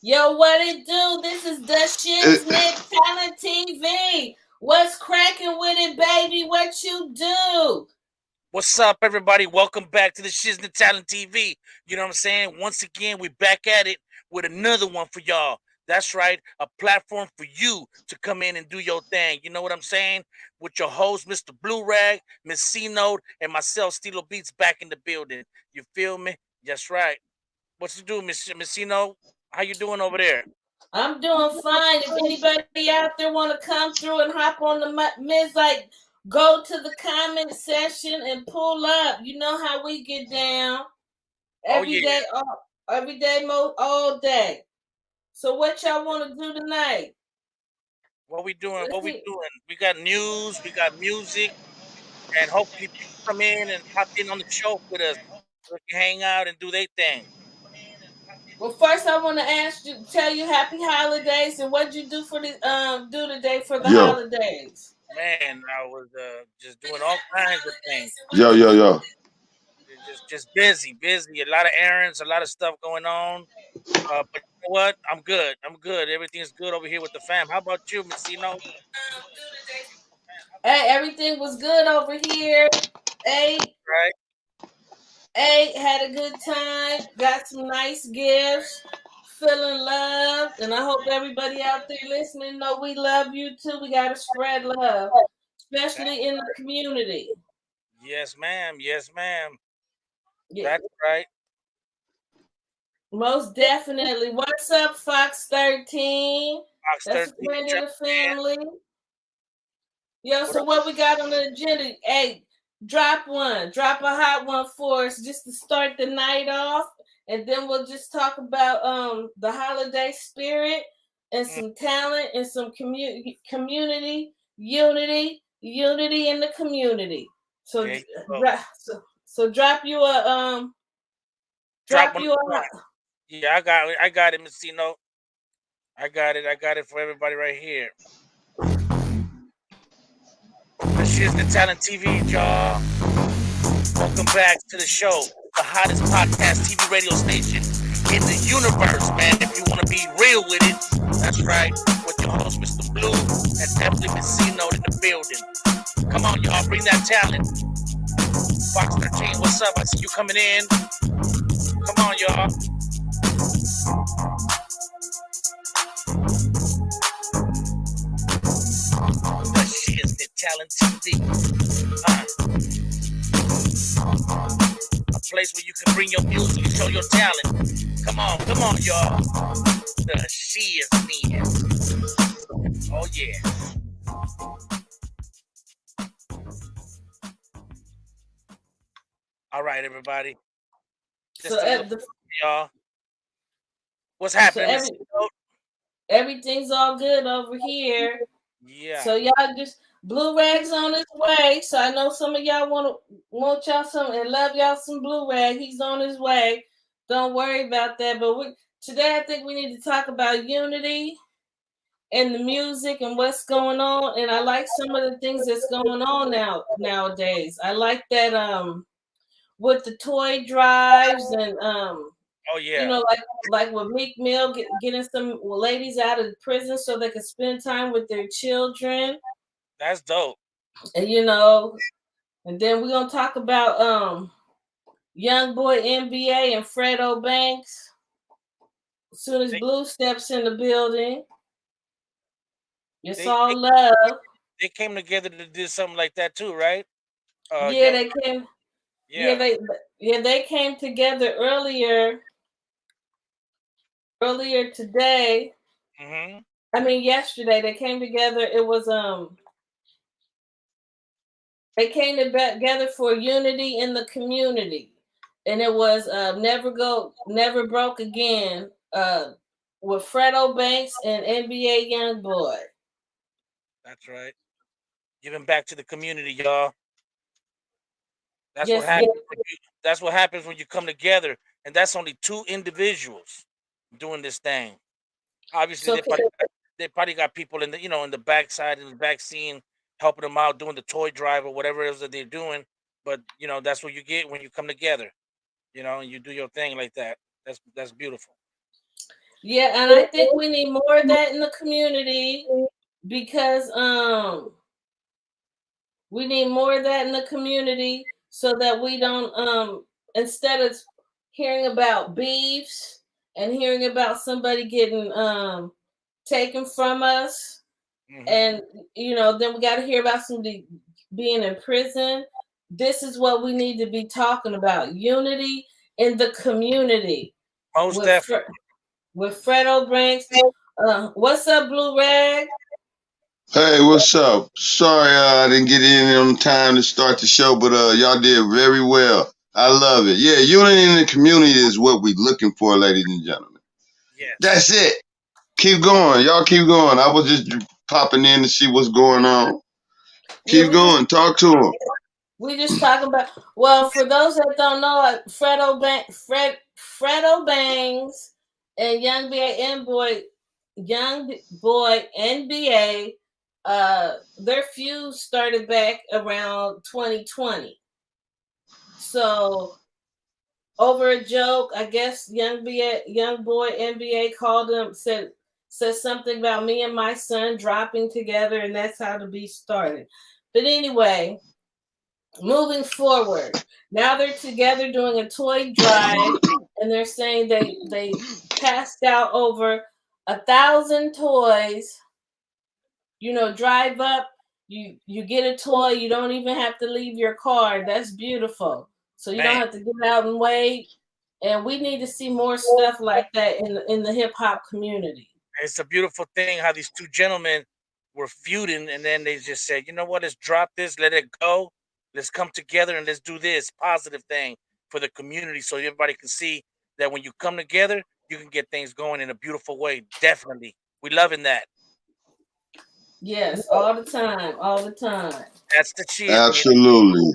Yo, what it do? This is the Shiznit It, Talent TV. What's cracking with it, baby? What you do? What's up, everybody? Welcome back to the Shiznit Talent TV. You know what I'm saying? Once again, we're back at it with another one for y'all. That's right, a platform for you to come in and do your thing. You know what I'm saying? With your host, Mr. Blue Rag, Miss C Note, and myself, Stilo Beats, back in the building. You feel me? That's right. What you do, Miss C Note? How you doing over there? I'm doing fine. If anybody out there want to come through and hop on the mids, like go to the comment section and pull up. You know how we get down Oh every yeah. day, all day. So what y'all want to do tonight? What we doing? Let's What we see. doing? We got news, we got music, and hopefully people come in and hop in on the show with us so they can hang out and do their thing. Well, first I want to ask you, tell you happy holidays, and what'd you do for the do today for the yo, holidays? Man, I was just doing all kinds of things. yo. Just busy. A lot of errands, a lot of stuff going on. But you know what? I'm good. I'm good. Everything's good over here with the fam. How about you, Messino? Hey, everything was good over here. Ate, Right? ate, had a good time. Got some nice gifts. Feeling loved, and I hope everybody out there listening know we love you too. We gotta spread love, That, especially in the community. yes, ma'am. Yes, ma'am. Yeah, That's right. most definitely. What's up, Fox 13? Fox That's a 13 friend of jump the in. family. Yo, What so up? what we got on the agenda? Hey, drop one. Drop a hot one for us just to start the night off. And then we'll just talk about the holiday spirit and Mm, some talent and some community unity in the community. So, there you go. so drop you a Drop drop one you a of the joint. Yeah, I got it. I got it, Messino. I got it. I got it for everybody right here. This is the Talent TV, y'all. Welcome back to the show, the hottest podcast TV radio station in the universe, man. If you want to be real with it, that's right. With your host, Mr. Blue, and definitely Miss C Note in the building. Come on, y'all, bring that talent. Fox 13, what's up? I see you coming in. Come on, y'all. The Shiznit Talent TV. A place where you can bring your music and show your talent. Come on, y'all. The Shiznit. Oh, yeah. All right, everybody. so Just a little, at the y'all. What's so happening, Miss Note? everything's all good over here. Yeah, So y'all just blue rags on his way. So I know some of y'all want y'all some and love y'all some blue rag. He's on his way. Don't worry about that. But today I think we need to talk about unity and the music and what's going on. And I like some of the things that's going on nowadays. I like that with the toy drives and oh you yeah, know, like with Meek Mill getting some ladies out of prison so they can spend time with their children. that's dope. And you know, and then we're gonna talk about young boy NBA and Fredo Banks. As soon as They Blue steps in the building, it's they all they, love. they came together to do something like that too, right? Yeah, Young, they came. Yeah, yeah. they came together earlier today. Mm-hmm. I mean yesterday. They came together. It was they came together for unity in the community, and it was never broke again. With Fredo Banks and NBA YoungBoy. That's right. Giving back to the community, y'all. That's what Yes, happens. That's what happens when you come together, and that's only two individuals doing this thing. Obviously, so they probably got people in the in the backside in the back scene helping them out doing the toy drive or whatever it is that they're doing. But that's what you get when you come together. And you do your thing like that. That's beautiful. Yeah, and I think we need more of that in the community because we need more of that in the community so that we don't instead of hearing about beefs and hearing about somebody getting taken from us, Hmm. and then we got to hear about somebody being in prison. This is what we need to be talking about: unity in the community Most with definitely. with Fredo Banks. What's up, Blue Rag? Hey, what's up? Sorry, I didn't get in on time to start the show, but y'all did very well. I love it. Yeah, unity in the community is what we're looking for, ladies and gentlemen. Yes. That's it. Keep going. Y'all keep going. I was just popping in to see what's going on. Yeah, Keep going. Talk to them. we just talking about. Well, for those that don't know, Fredo Bangs and Young Boy NBA, their feud started back around 2020. So over a joke, I guess Young Boy NBA called him, said something about me and my son dropping together, and that's how the beef started. But anyway, moving forward, now they're together doing a toy drive, and they're saying they passed out over 1,000 toys. Drive up, you get a toy, you don't even have to leave your car. That's beautiful. So you don't Man, have to get out and wait. And we need to see more stuff like that in the hip hop community. it's a beautiful thing how these two gentlemen were feuding, and then they just said, you know what, let's drop this, let it go, let's come together and let's do this positive thing for the community, so everybody can see that when you come together, you can get things going in a beautiful way. Definitely, we loving that. Yes, all the time, all the time. That's the shiznit. Absolutely.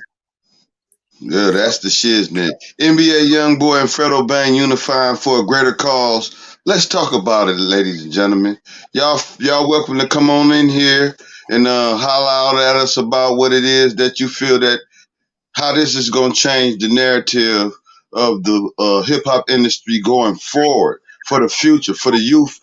Yeah, So that's the shiznit. NBA Youngboy and Fredo Bang unifying for a greater cause. Let's talk about it, ladies and gentlemen. Y'all welcome to come on in here and holler out at us about what it is that you feel that how this is going to change the narrative of the hip hop industry going forward for the future, for the youth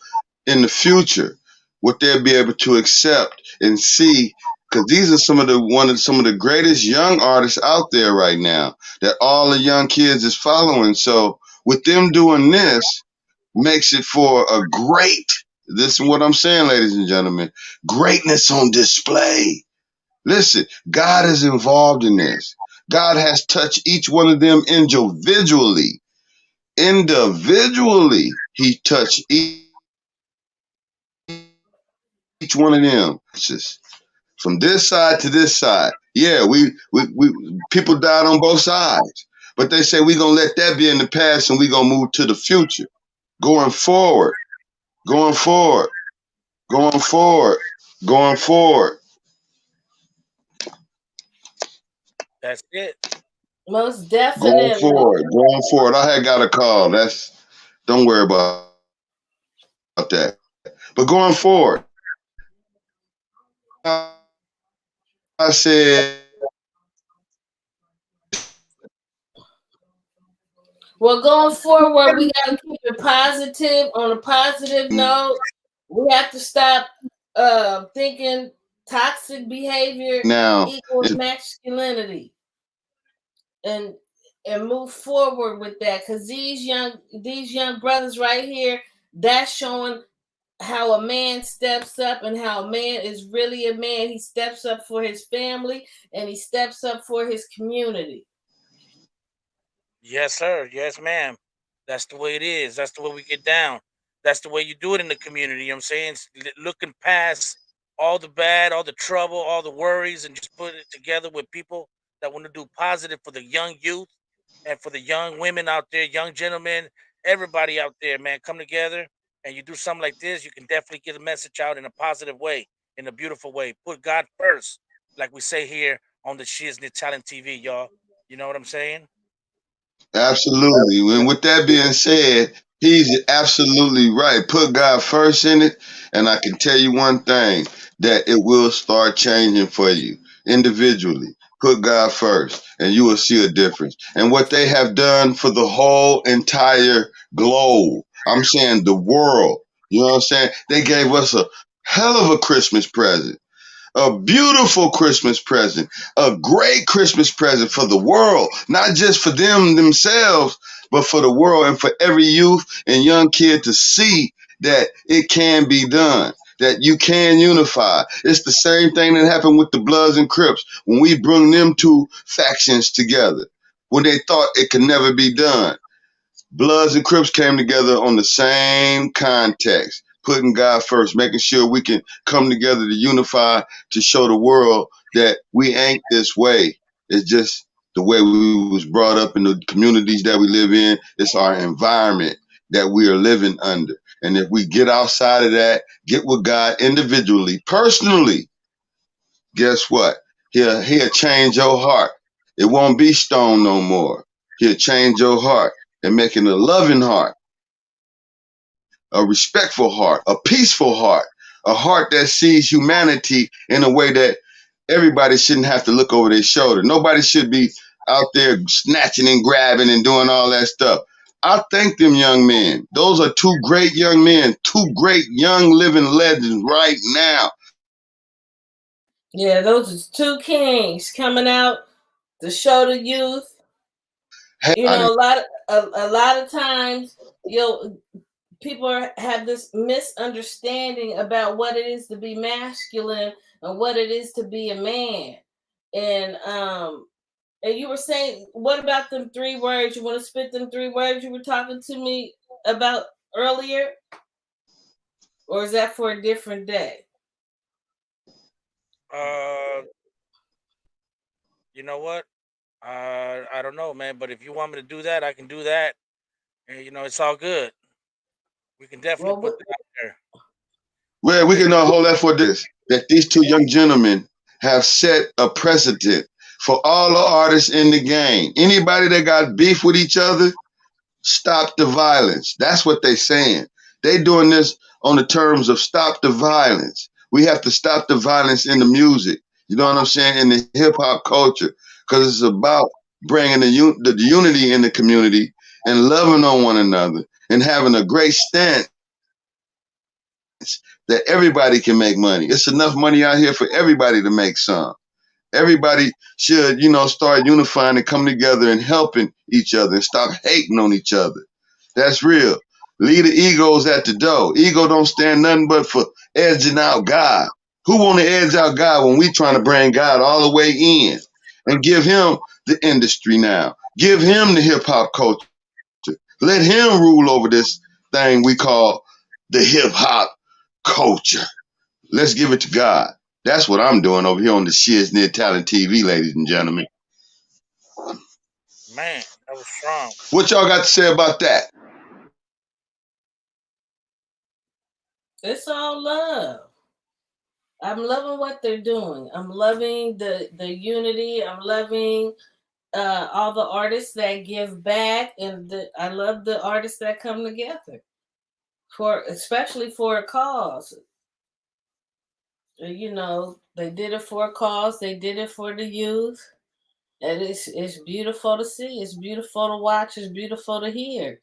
in the future, what they'll be able to accept and see. Because these are some of the greatest young artists out there right now that all the young kids is following. So with them doing this, makes it for a great. This is what I'm saying, ladies and gentlemen. Greatness on display. Listen, God is involved in this. God has touched each one of them individually. Individually, He touched each one of them. From this side to this side. Yeah, we people died on both sides. But they say we're gonna let that be in the past and we're gonna move to the future. Going forward, going forward, going forward, going forward. That's it. most Going definitely. forward, going forward. I had got a call. Don't worry about that. But going forward, I Well, going forward, we got to keep it positive. On a positive note, we have to stop thinking toxic behavior now equals masculinity, and move forward with that. Because these young brothers right here, that's showing how a man steps up and how a man is really a man. He steps up for his family and he steps up for his community. Yes, sir. Yes, ma'am. That's the way it is. That's the way we get down. That's the way you do it in the community. You know what I'm saying? Looking past all the bad, all the trouble, all the worries, and just put it together with people that want to do positive for the young youth and for the young women out there, young gentlemen, everybody out there, man. Come together and you do something like this, you can definitely get a message out in a positive way, in a beautiful way. Put God first, like we say here on the Shiznit Talent TV, y'all. You know what I'm saying? absolutely. And with that being said, he's absolutely right. Put God first in it, and I can tell you one thing that it will start changing for you individually. Put God first, and you will see a difference. And what they have done for the whole entire globe. I'm saying the world. You know what I'm saying? They gave us a hell of a Christmas present, a beautiful Christmas present, a great Christmas present for the world, not just for them themselves, but for the world and for every youth and young kid to see that it can be done, that you can unify. It's the same thing that happened with the Bloods and Crips when we bring them two factions together, when they thought it could never be done. Bloods and Crips came together on the same context, putting God first, making sure we can come together to unify, to show the world that we ain't this way. It's just the way we was brought up in the communities that we live in. It's our environment that we are living under. And if we get outside of that, get with God individually, personally, guess what? He'll change your heart. It won't be stone no more. He'll change your heart and make it a loving heart, a respectful heart, a peaceful heart, a heart that sees humanity in a way that everybody shouldn't have to look over their shoulder. Nobody should be out there snatching and grabbing and doing all that stuff. I thank them young men. Those are two great young men, two great young living legends right now. Yeah, those are two kings coming out to show the youth. Hey, You know, a lot of times, people have this misunderstanding about what it is to be masculine and what it is to be a man. And you were saying, what about them 3 words? You want to spit them 3 words you were talking to me about earlier? Or is that for a different day? You know what? I don't know, man. But if you want me to do that, I can do that. And it's all good. We can definitely put that out there. well, we can hold that for this, that these two young gentlemen have set a precedent for all the artists in the game. Anybody that got beef with each other, stop the violence. That's what they saying. They doing this on the terms of stop the violence. We have to stop the violence in the music. You know what I'm saying? In the hip hop culture, because it's about bringing the unity in the community and loving on one another and having a great stance that everybody can make money. It's enough money out here for everybody to make some. Everybody should, start unifying and come together and helping each other and stop hating on each other. That's real. Leave the egos at the door. Ego don't stand nothing but for edging out God. Who want to edge out God when we trying to bring God all the way in and give him the industry now? Give him the hip hop culture. Let him rule over this thing we call the hip hop culture. Let's give it to God. That's what I'm doing over here on the Shiz-Nit Talent TV, ladies and gentlemen. Man, that was strong. What y'all got to say about that? It's all love. I'm loving what they're doing. I'm loving the unity. I'm loving all the artists that give back, and I love the artists that come together especially for a cause. They did it for a cause. They did it for the youth, and it's beautiful to see. It's beautiful to watch. It's beautiful to hear,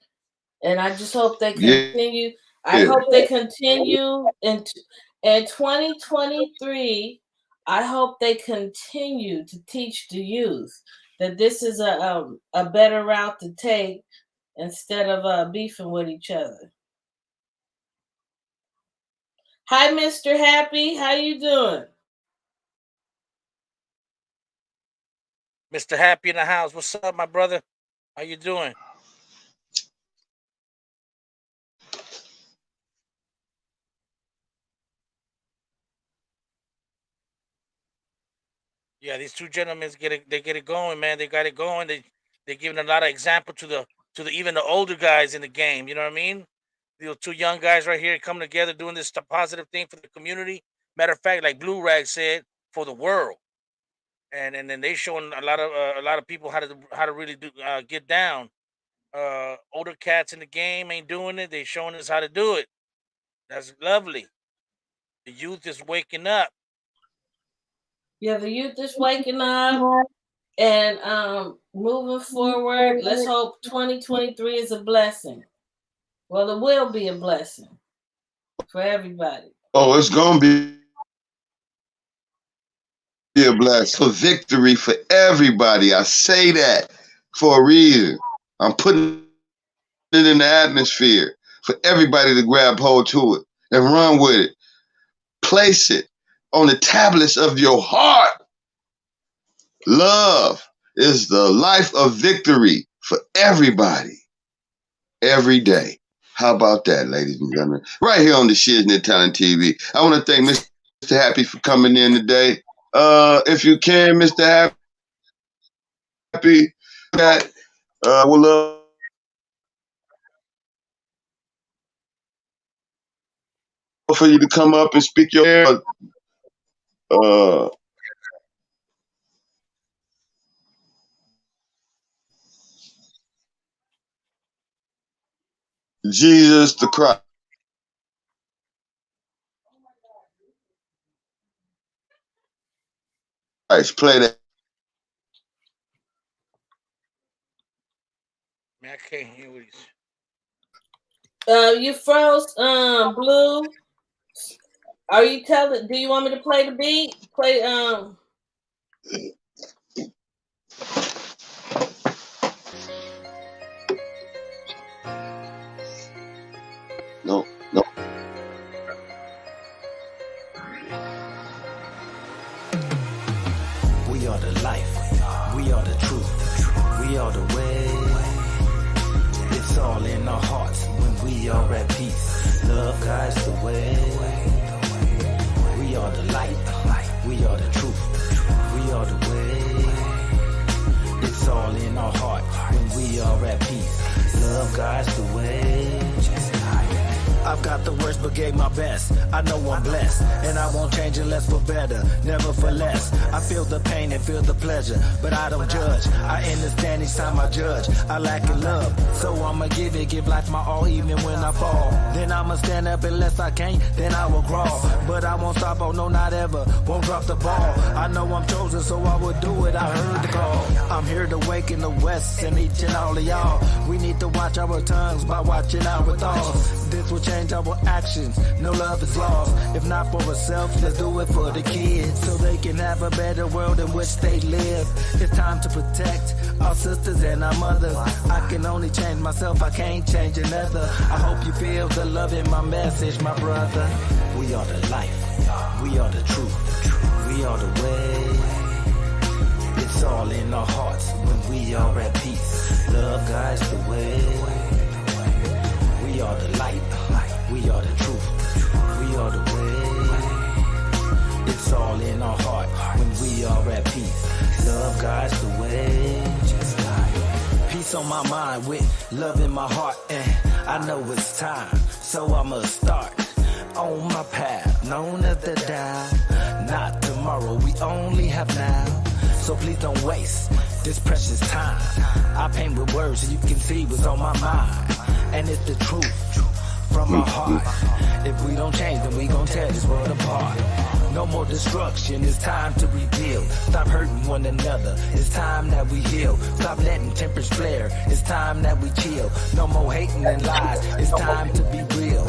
and I just hope they continue. Yeah. I hope they continue in 2023. I hope they continue to teach the youth that this is a better route to take instead of beefing with each other. Hi, Mr. Happy. How you doing? Mr. Happy in the house. What's up, my brother? How you doing? Yeah, these two gentlemen get it going, man. They got it going. They're giving a lot of example to the even the older guys in the game. You know what I mean? These two young guys right here coming together, doing this positive thing for the community. Matter of fact, like Blue Rag said, for the world. And then they showing a lot of people how to really get down. Older cats in the game ain't doing it. They showing us how to do it. That's lovely. The youth is waking up. Yeah, the youth is waking up and moving forward. Let's hope 2023 is a blessing. Well, it will be a blessing for everybody. Oh, it's gonna be a blessing. For victory for everybody. I say that for a reason. I'm putting it in the atmosphere for everybody to grab hold to it and run with it. Place it on the tablets of your heart. Love is the life of victory for everybody, every day. How about that, ladies and gentlemen? Right here on the Shiz-Nit Talent TV. I want to thank Mr. Happy for coming in today. If you can, Mr. Happy, that we'll love for you to come up and speak your Jesus the Christ. Play that. Man, I can't hear what he's. You froze, Blue. Are you telling? Do you want me to play the beat? Play No. We are the life. We are the truth. We are the way. It's all in our hearts when we are at peace. Love guides the way. We are the light. We are the truth. We are the way. It's all in our heart when we are at peace. Love guides the way. I've got the worst but gave my best. I know I'm blessed, and I won't change unless for better, never for less. I feel the pain and feel the pleasure, but I don't judge. I understand each time I judge. I lack in love, so I'ma give life my all even when I fall. Then I'ma stand up unless I can't, then I will crawl. But I won't stop, oh no, not ever, won't drop the ball. I know I'm chosen, so I will do it, I heard the call. I'm here to waken the West and each and all of y'all. We need to watch our tongues by watching our thoughts. This will change our actions, no love is lost. If not for ourselves, let's do it for the kids, so they can have a better world in which they live. It's time to protect our sisters and our mothers. I can only change myself, I can't change another. I hope you feel the love in my message, my brother. We are the life, we are the truth, we are the way. It's all in our hearts when we are at peace. Love guides the way. We are the light, we are the truth, we are the way. It's all in our heart when we are at peace. Love guides the way. Peace on my mind with love in my heart, and I know it's time, so I'ma start on my path, known as the dial. Not tomorrow, we only have now, so please don't waste this precious time. I paint with words so you can see what's on my mind, and it's the truth from our heart. If we don't change, then we gon' tear this world apart. No more destruction, it's time to rebuild. Stop hurting one another, it's time that we heal. Stop letting tempers flare, it's time that we chill. No more hating and lies, it's time to be real.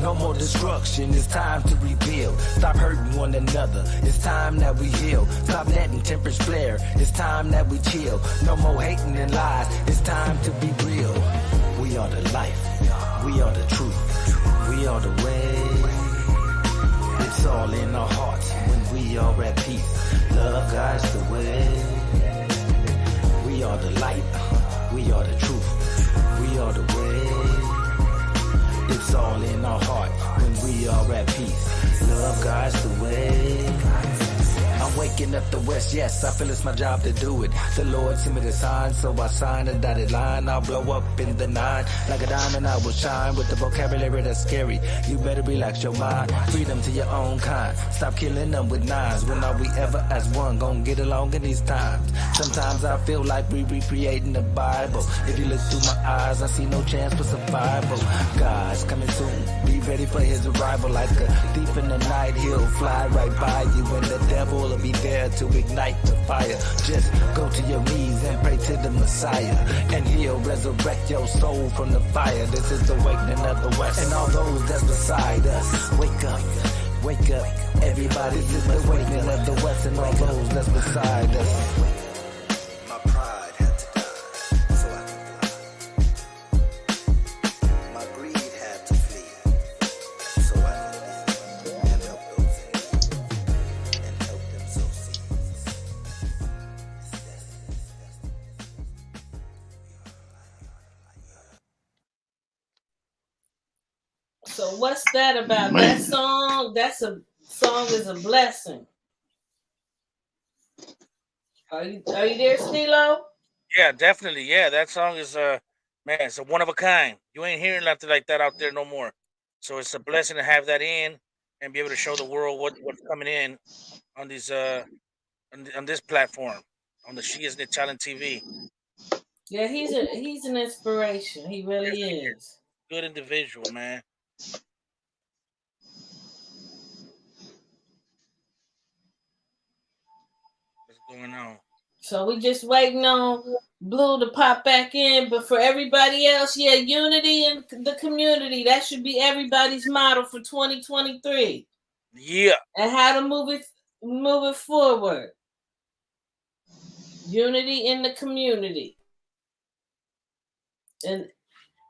No more destruction, it's time to rebuild. Stop hurting one another, it's time that we heal. Stop letting tempers flare, it's time that we chill. No more hating and lies, it's time to be real. We are the life, we are the truth, we are the way. It's all in our hearts when we are at peace. Love guides the way. We are the light, we are the truth, we are the way. It's all in our heart when we are at peace. Love guides the way. I'm waking up the West, yes, I feel it's my job to do it. The Lord sent me the sign, so I signed a dotted line. I'll blow up in the nine, like a diamond I will shine. With the vocabulary that's scary, you better relax your mind. Freedom to your own kind, stop killing them with knives. When are we ever as one, gonna get along in these times? Sometimes I feel like we recreating the Bible. If you look through my eyes, I see no chance for survival. God's coming soon, be ready for his arrival. Like a thief in the night, he'll fly right by you, and the devil will be scared to ignite the fire. Just go to your knees and pray to the Messiah, and he'll resurrect your soul from the fire. This is the awakening of the West, and all those that's beside us. Wake up, wake up, everybody. This is the awakening of the West, and all those that's beside us. My pride had to die so I could fly. My greed had to flee so I could live and help those in need and help them sow seeds. So what's that about? Man. That song, song is a blessing. Are you there, Stilo? Yeah, definitely. Yeah, that song is man, it's a one of a kind. You ain't hearing nothing like that out there no more. So it's a blessing to have that in and be able to show the world what's coming in on these on this platform, on the She Isn't It Talent TV. Yeah, he's an inspiration. He really Yes, is. good individual, man. What's going on? So we just waiting on Blue to pop back in. But for everybody else, yeah, unity in the community. That should be everybody's motto for 2023. Yeah. And how to move it forward. Unity in the community. And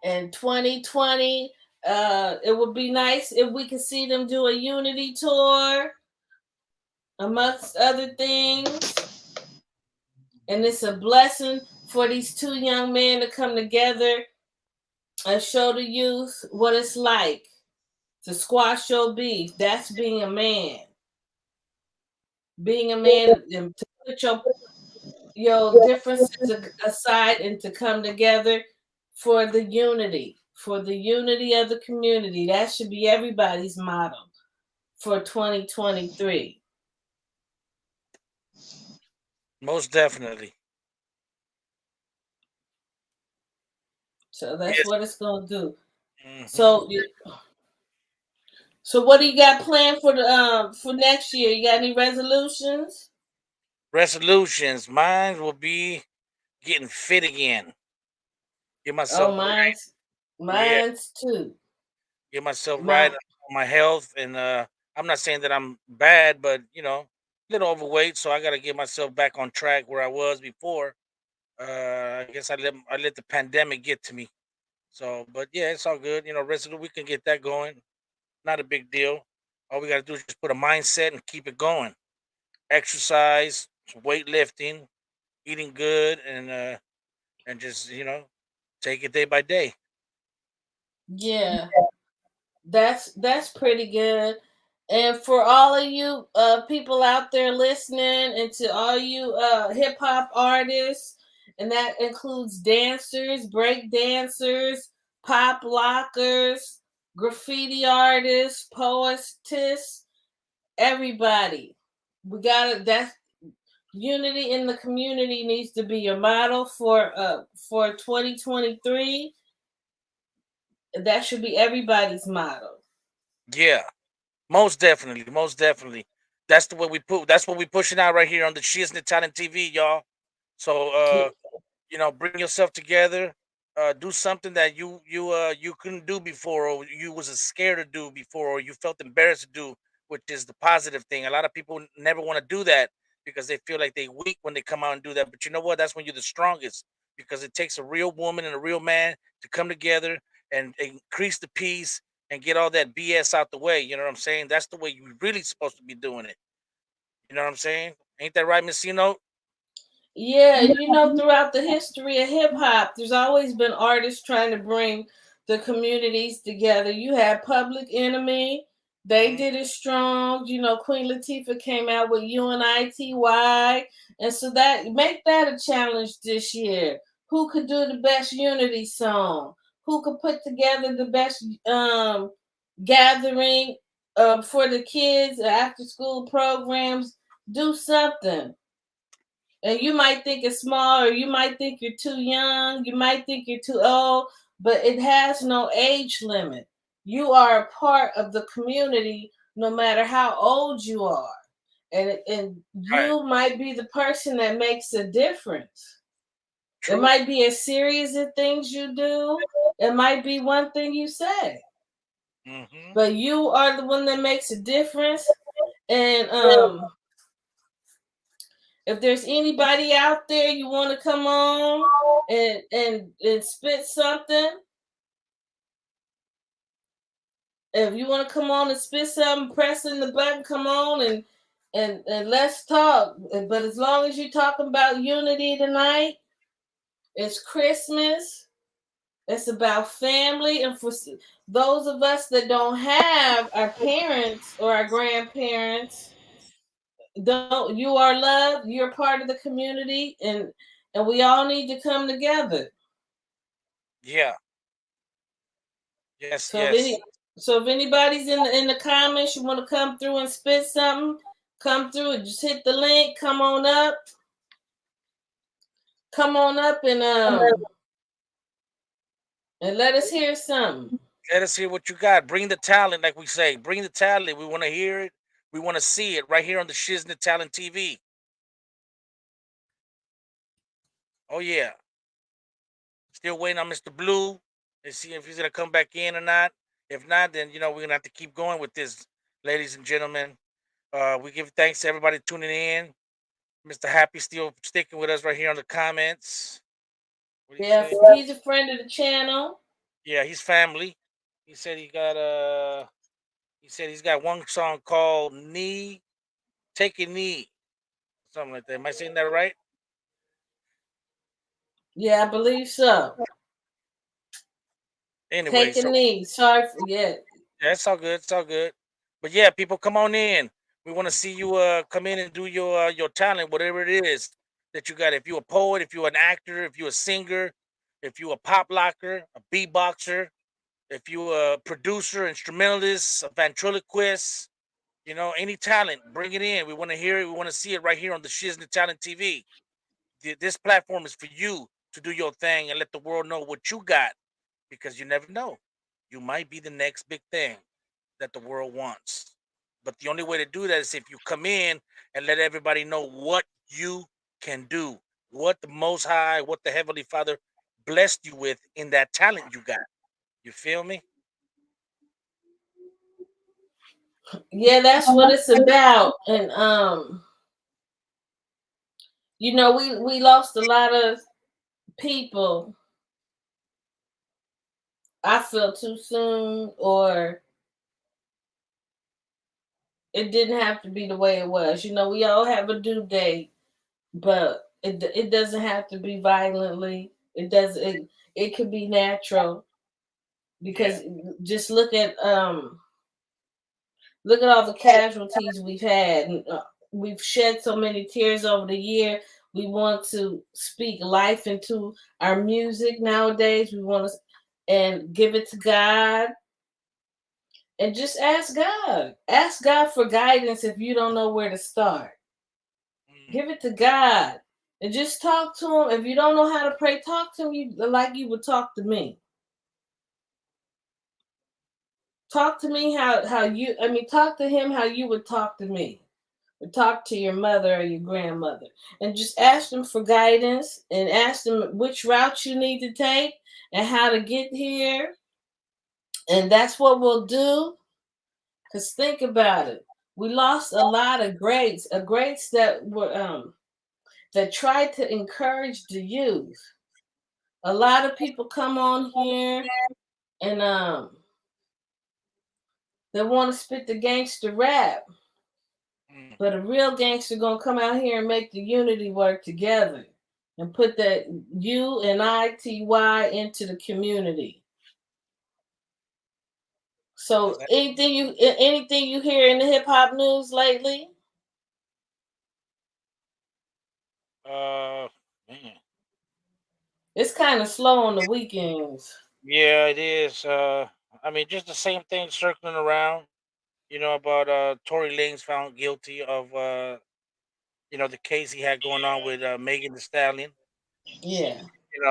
2020, it would be nice if we could see them do a unity tour, amongst other things. And it's a blessing for these two young men to come together and show the youth what it's like to squash your beef. That's being a man. Being a man and to put your differences aside and to come together for the unity of the community. That should be everybody's motto for 2023. Most definitely. So that's Yes. what it's gonna do. Mhm. So what do you got planned for next year? You got any resolutions? Resolutions. Mine will be getting fit again. Get myself Oh, right. Yeah, mine's too. get myself right My on my health, and I'm not saying that I'm bad, but a little overweight, so I got to get myself back on track where I was before. I guess I let the pandemic get to me. So, but yeah, it's all good. Rest of the week can get that going. Not a big deal. All we got to do is just put a mindset and keep it going. Exercise, weightlifting, eating good, and just take it day by day. yeah, that's pretty good. And for all of you people out there listening, and to all you hip hop artists, and that includes dancers, break dancers, pop lockers, graffiti artists, poetess, everybody. We got that unity in the community needs to be your motto for 2023. That should be everybody's motto. Yeah, most definitely, most definitely. That's the way we put. That's what we pushing out right here on the Shiznit Talent TV, y'all. So bring yourself together, do something that you couldn't do before, or you was scared to do before, or you felt embarrassed to do, which is the positive thing. A lot of people never want to do that because they feel like they weak when they come out and do that. But you know what? That's when you're the strongest, because it takes a real woman and a real man to come together and increase the peace and get all that BS out the way. You know what I'm saying? That's the way you really supposed to be doing it. You know what I'm saying? Ain't that right, Miss Eno? Yeah, and throughout the history of hip hop, there's always been artists trying to bring the communities together. You had Public Enemy, they Mhm. did it strong. Queen Latifah came out with UNITY, and so that make that a challenge this year. Who could do the best unity song? Who could put together the best gathering for the kids after school programs? Do something. And you might think it's small, or you might think you're too young, you might think you're too old, but it has no age limit. You are a part of the community no matter how old you are. and Right. you might be the person that makes a difference. It True. might be a series of things you do. It might be one thing you say, Mm-hmm. but you are the one that makes a difference. And if there's anybody out there you want to come on and spit something, if you want to come on and spit something, pressing the button, come on and let's talk. But as long as you're talking about unity tonight, it's Christmas. It's about family, and for those of us that don't have our parents or our grandparents, don't you are loved. You're part of the community, and we all need to come together. Yeah. Yes. So if Yes. anybody's in the comments, you want to come through and spit something, come through and just hit the link. Come on up, and let us hear something. Let us hear what you got. Bring the talent, like we say. Bring the talent. We want to hear it. We want to see it right here on the Shiznit Talent TV. Oh yeah. Still waiting on Mr. Blue and see if he's gonna come back in or not. If not, then we're gonna have to keep going with this, ladies and gentlemen. We give thanks to everybody tuning in. Mr. Happy still sticking with us right here on the comments. What do you Yeah, say? he's a friend of the channel. Yeah, he's family. He said he's got one song called Knee, Take a Knee. Something like that. Am I saying that right? Yeah, I believe so. Anyway, Take a so knee. Sorry for yeah, it's all good. It's all good. But yeah, people, come on in. We want to see you come in and do your talent, whatever it is that you got. If you're a poet, if you're an actor, if you're a singer, if you're a pop locker, a beatboxer, if you're a producer, instrumentalist, a ventriloquist, any talent, bring it in. We want to hear it. We want to see it right here on the Shiznit Talent TV. This platform is for you to do your thing and let the world know what you got, because you never know. You might be the next big thing that the world wants. But the only way to do that is if you come in and let everybody know what you can do, what the Most High, what the Heavenly Father blessed you with in that talent you got. You feel me? yeah, that's what it's about. And we lost a lot of people. I feel too soon, or it didn't have to be the way it was. We all have a due date, but it doesn't have to be violently. It does it could be natural, Yeah. because just look at all the casualties we've had. And, we've shed so many tears over the year. We want to speak life into our music nowadays. We want to and give it to God, and just ask God. Ask God for guidance if you don't know where to start. Mm, Give it to God and just talk to him. If you don't know how to pray, talk to him like you would talk to me. Talk to me talk to him how you would talk to me. Or talk to your mother or your grandmother. And just ask them for guidance, and ask them which route you need to take and how to get here. And that's what we'll do. Because think about it. We lost a lot of greats that tried to encourage the youth. A lot of people come on here and they want to spit the gangster rap, mm. but a real gangster gonna come out here and make the unity work together and put that UNITY into the community. Is So that anything you hear in the hip hop news lately? uh man. It's kind of slow on the weekends. Yeah, it is. I mean, just the same thing circling around, about Tory Lanez found guilty of the case he had going on with Megan the Stallion. Yeah.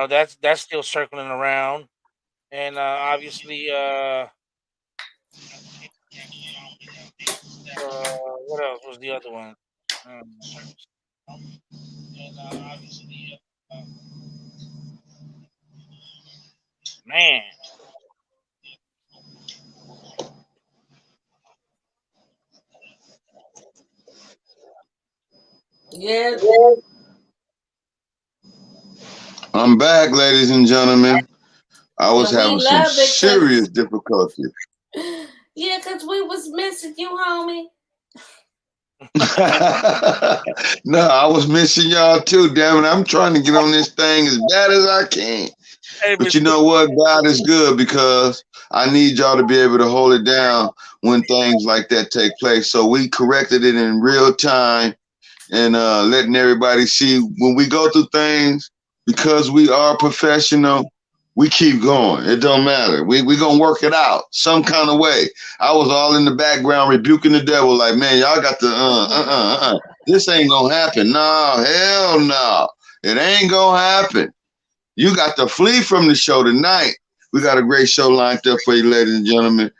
That's still circling around. And obviously what else was the other one? Man. Yeah. I'm back, ladies and gentlemen. I was And we having some love it serious because difficulty. yeah, because we was missing you, homie. No, I was missing y'all too, damn it. I'm trying to get on this thing as bad as I can. Hey, But you know what? God is good because I need y'all to be able to hold it down when things like that take place. So we corrected it in real time and letting everybody see when we go through things, because we are professional, we keep going. It don't matter. We gonna work it out some kind of way. I was all in the background rebuking the devil, like, man, y'all got to this ain't gonna happen. No, hell no. It ain't gonna happen. You got to flee from the show tonight. We got a great show lined up for you, ladies and gentlemen.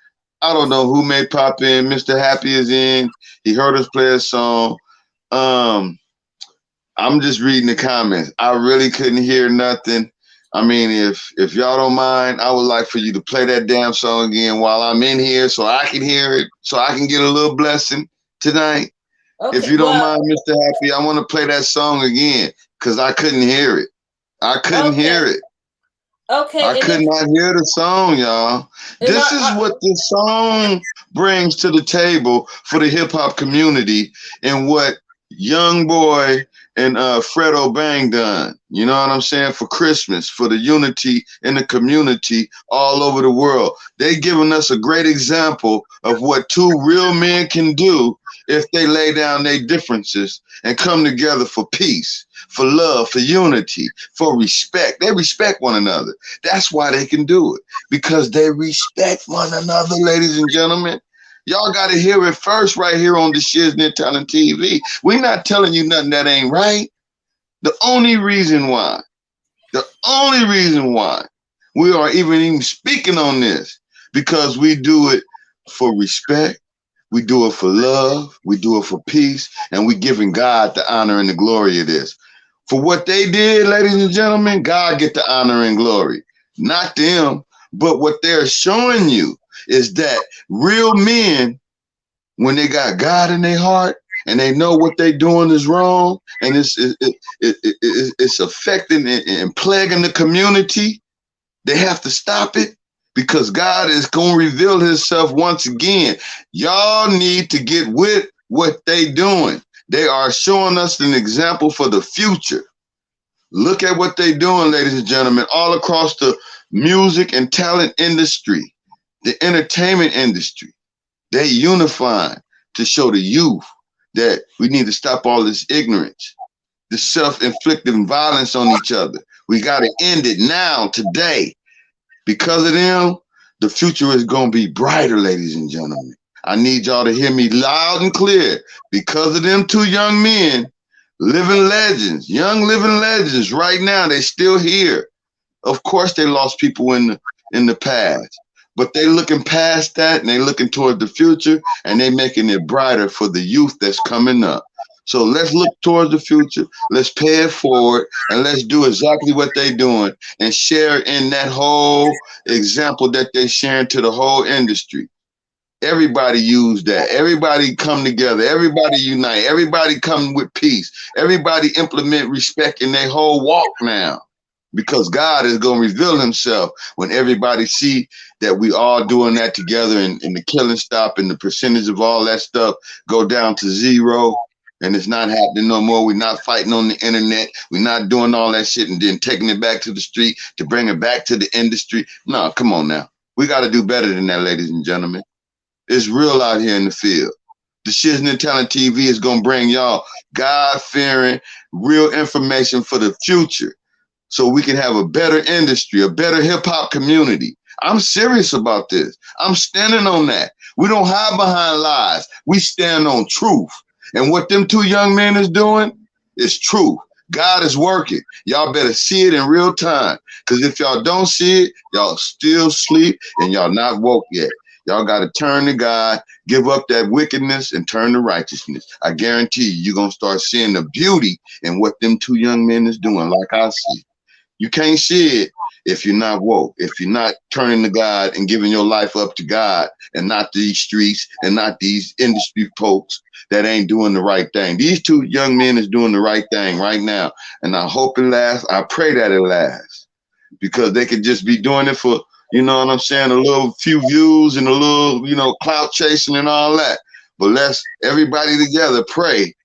I don't know who may pop in. Mr. Happy is in. He heard us play a song. I'm just reading the comments. I really couldn't hear nothing. I mean, if y'all don't mind, I would like for you to play that damn song again while I'm in here so I can hear it, so I can get a little blessing tonight. Okay, If you don't mind, Mr. Happy, I want to play that song again because I couldn't hear it. I couldn't hear it. Okay. I could not hear the song, y'all. This is what the song brings to the table for the hip hop community and what Young Boy and FREDO Bang done. You know what I'm saying? For Christmas, for the unity in the community all over the world. They giving us a great example of what two real men can do if they lay down their differences and come together for peace, for love, for unity, for respect. They respect one another. That's why they can do it, because they respect one another, ladies and gentlemen. Y'all got to hear it first right here on the Shiznit Talent TV. We're not telling you nothing that ain't right. The only reason why we are even speaking on this, because we do it for respect, we do it for love, we do it for peace, and we giving God the honor and the glory of this. For what they did, ladies and gentlemen, God get the honor and glory. Not them, but what they're showing you is that real men, when they got God in their heart and they know what they're doing is wrong and it's affecting and plaguing the community, they have to stop it, because God is going to reveal himself once again. Y'all need to get with what they doing. They are showing us an example for the future. Look at what they're doing, ladies and gentlemen, all across the music and talent industry, the entertainment industry. They unifying to show the youth that we need to stop all this ignorance, the self-inflicted violence on each other. We got to end it now, today. Because of them, the future is going to be brighter, ladies and gentlemen. I need y'all to hear me loud and clear. Because of them two young men, living legends, young living legends right now, they still here. Of course, they lost people in the past, but they looking past that and they looking toward the future, and they making it brighter for the youth that's coming up. So let's look towards the future. Let's pay it forward, and let's do exactly what they're doing and share in that whole example that they're sharing to the whole industry. Everybody use that. Everybody come together. Everybody unite. Everybody come with peace. Everybody implement respect in their whole walk now, because God is going to reveal himself when everybody see that we all doing that together, and the killing stop and the percentage of all that stuff go down to zero. And it's not happening no more. We're not fighting on the internet. We're not doing all that shit and then taking it back to the street to bring it back to the industry. No, come on now. We got to do better than that, ladies and gentlemen. It's real out here in the field. The Shiznit Talent TV is going to bring y'all God-fearing, real information for the future, so we can have a better industry, a better hip-hop community. I'm serious about this. I'm standing on that. We don't hide behind lies. We stand on truth. And what them two young men is doing is truth. God is working. Y'all better see it in real time, because if y'all don't see it, y'all still sleep and y'all not woke yet. Y'all got to turn to God, give up that wickedness, and turn to righteousness. I guarantee you're going to start seeing the beauty in what them two young men is doing, like I see. You can't see it if you're not woke, if you're not turning to God and giving your life up to God and not these streets and not these industry folks that ain't doing the right thing. These two young men is doing the right thing right now. And I hope it lasts. I pray that it lasts because they could just be doing it for, you know what I'm saying, a little few views and a little, clout chasing and all that. But let's everybody together pray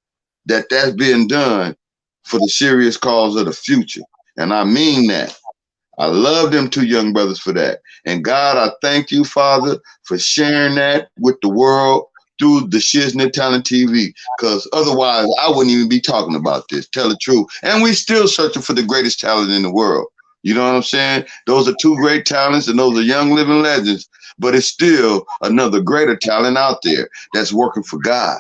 that that's being done for the serious cause of the future. And I mean that. I love them two young brothers for that. And God, I thank you, Father, for sharing that with the world through the Shiznit Talent TV. Because otherwise, I wouldn't even be talking about this. Tell the truth. And we still searching for the greatest talent in the world. You know what I'm saying? Those are two great talents, and those are young living legends. But it's still another greater talent out there that's working for God.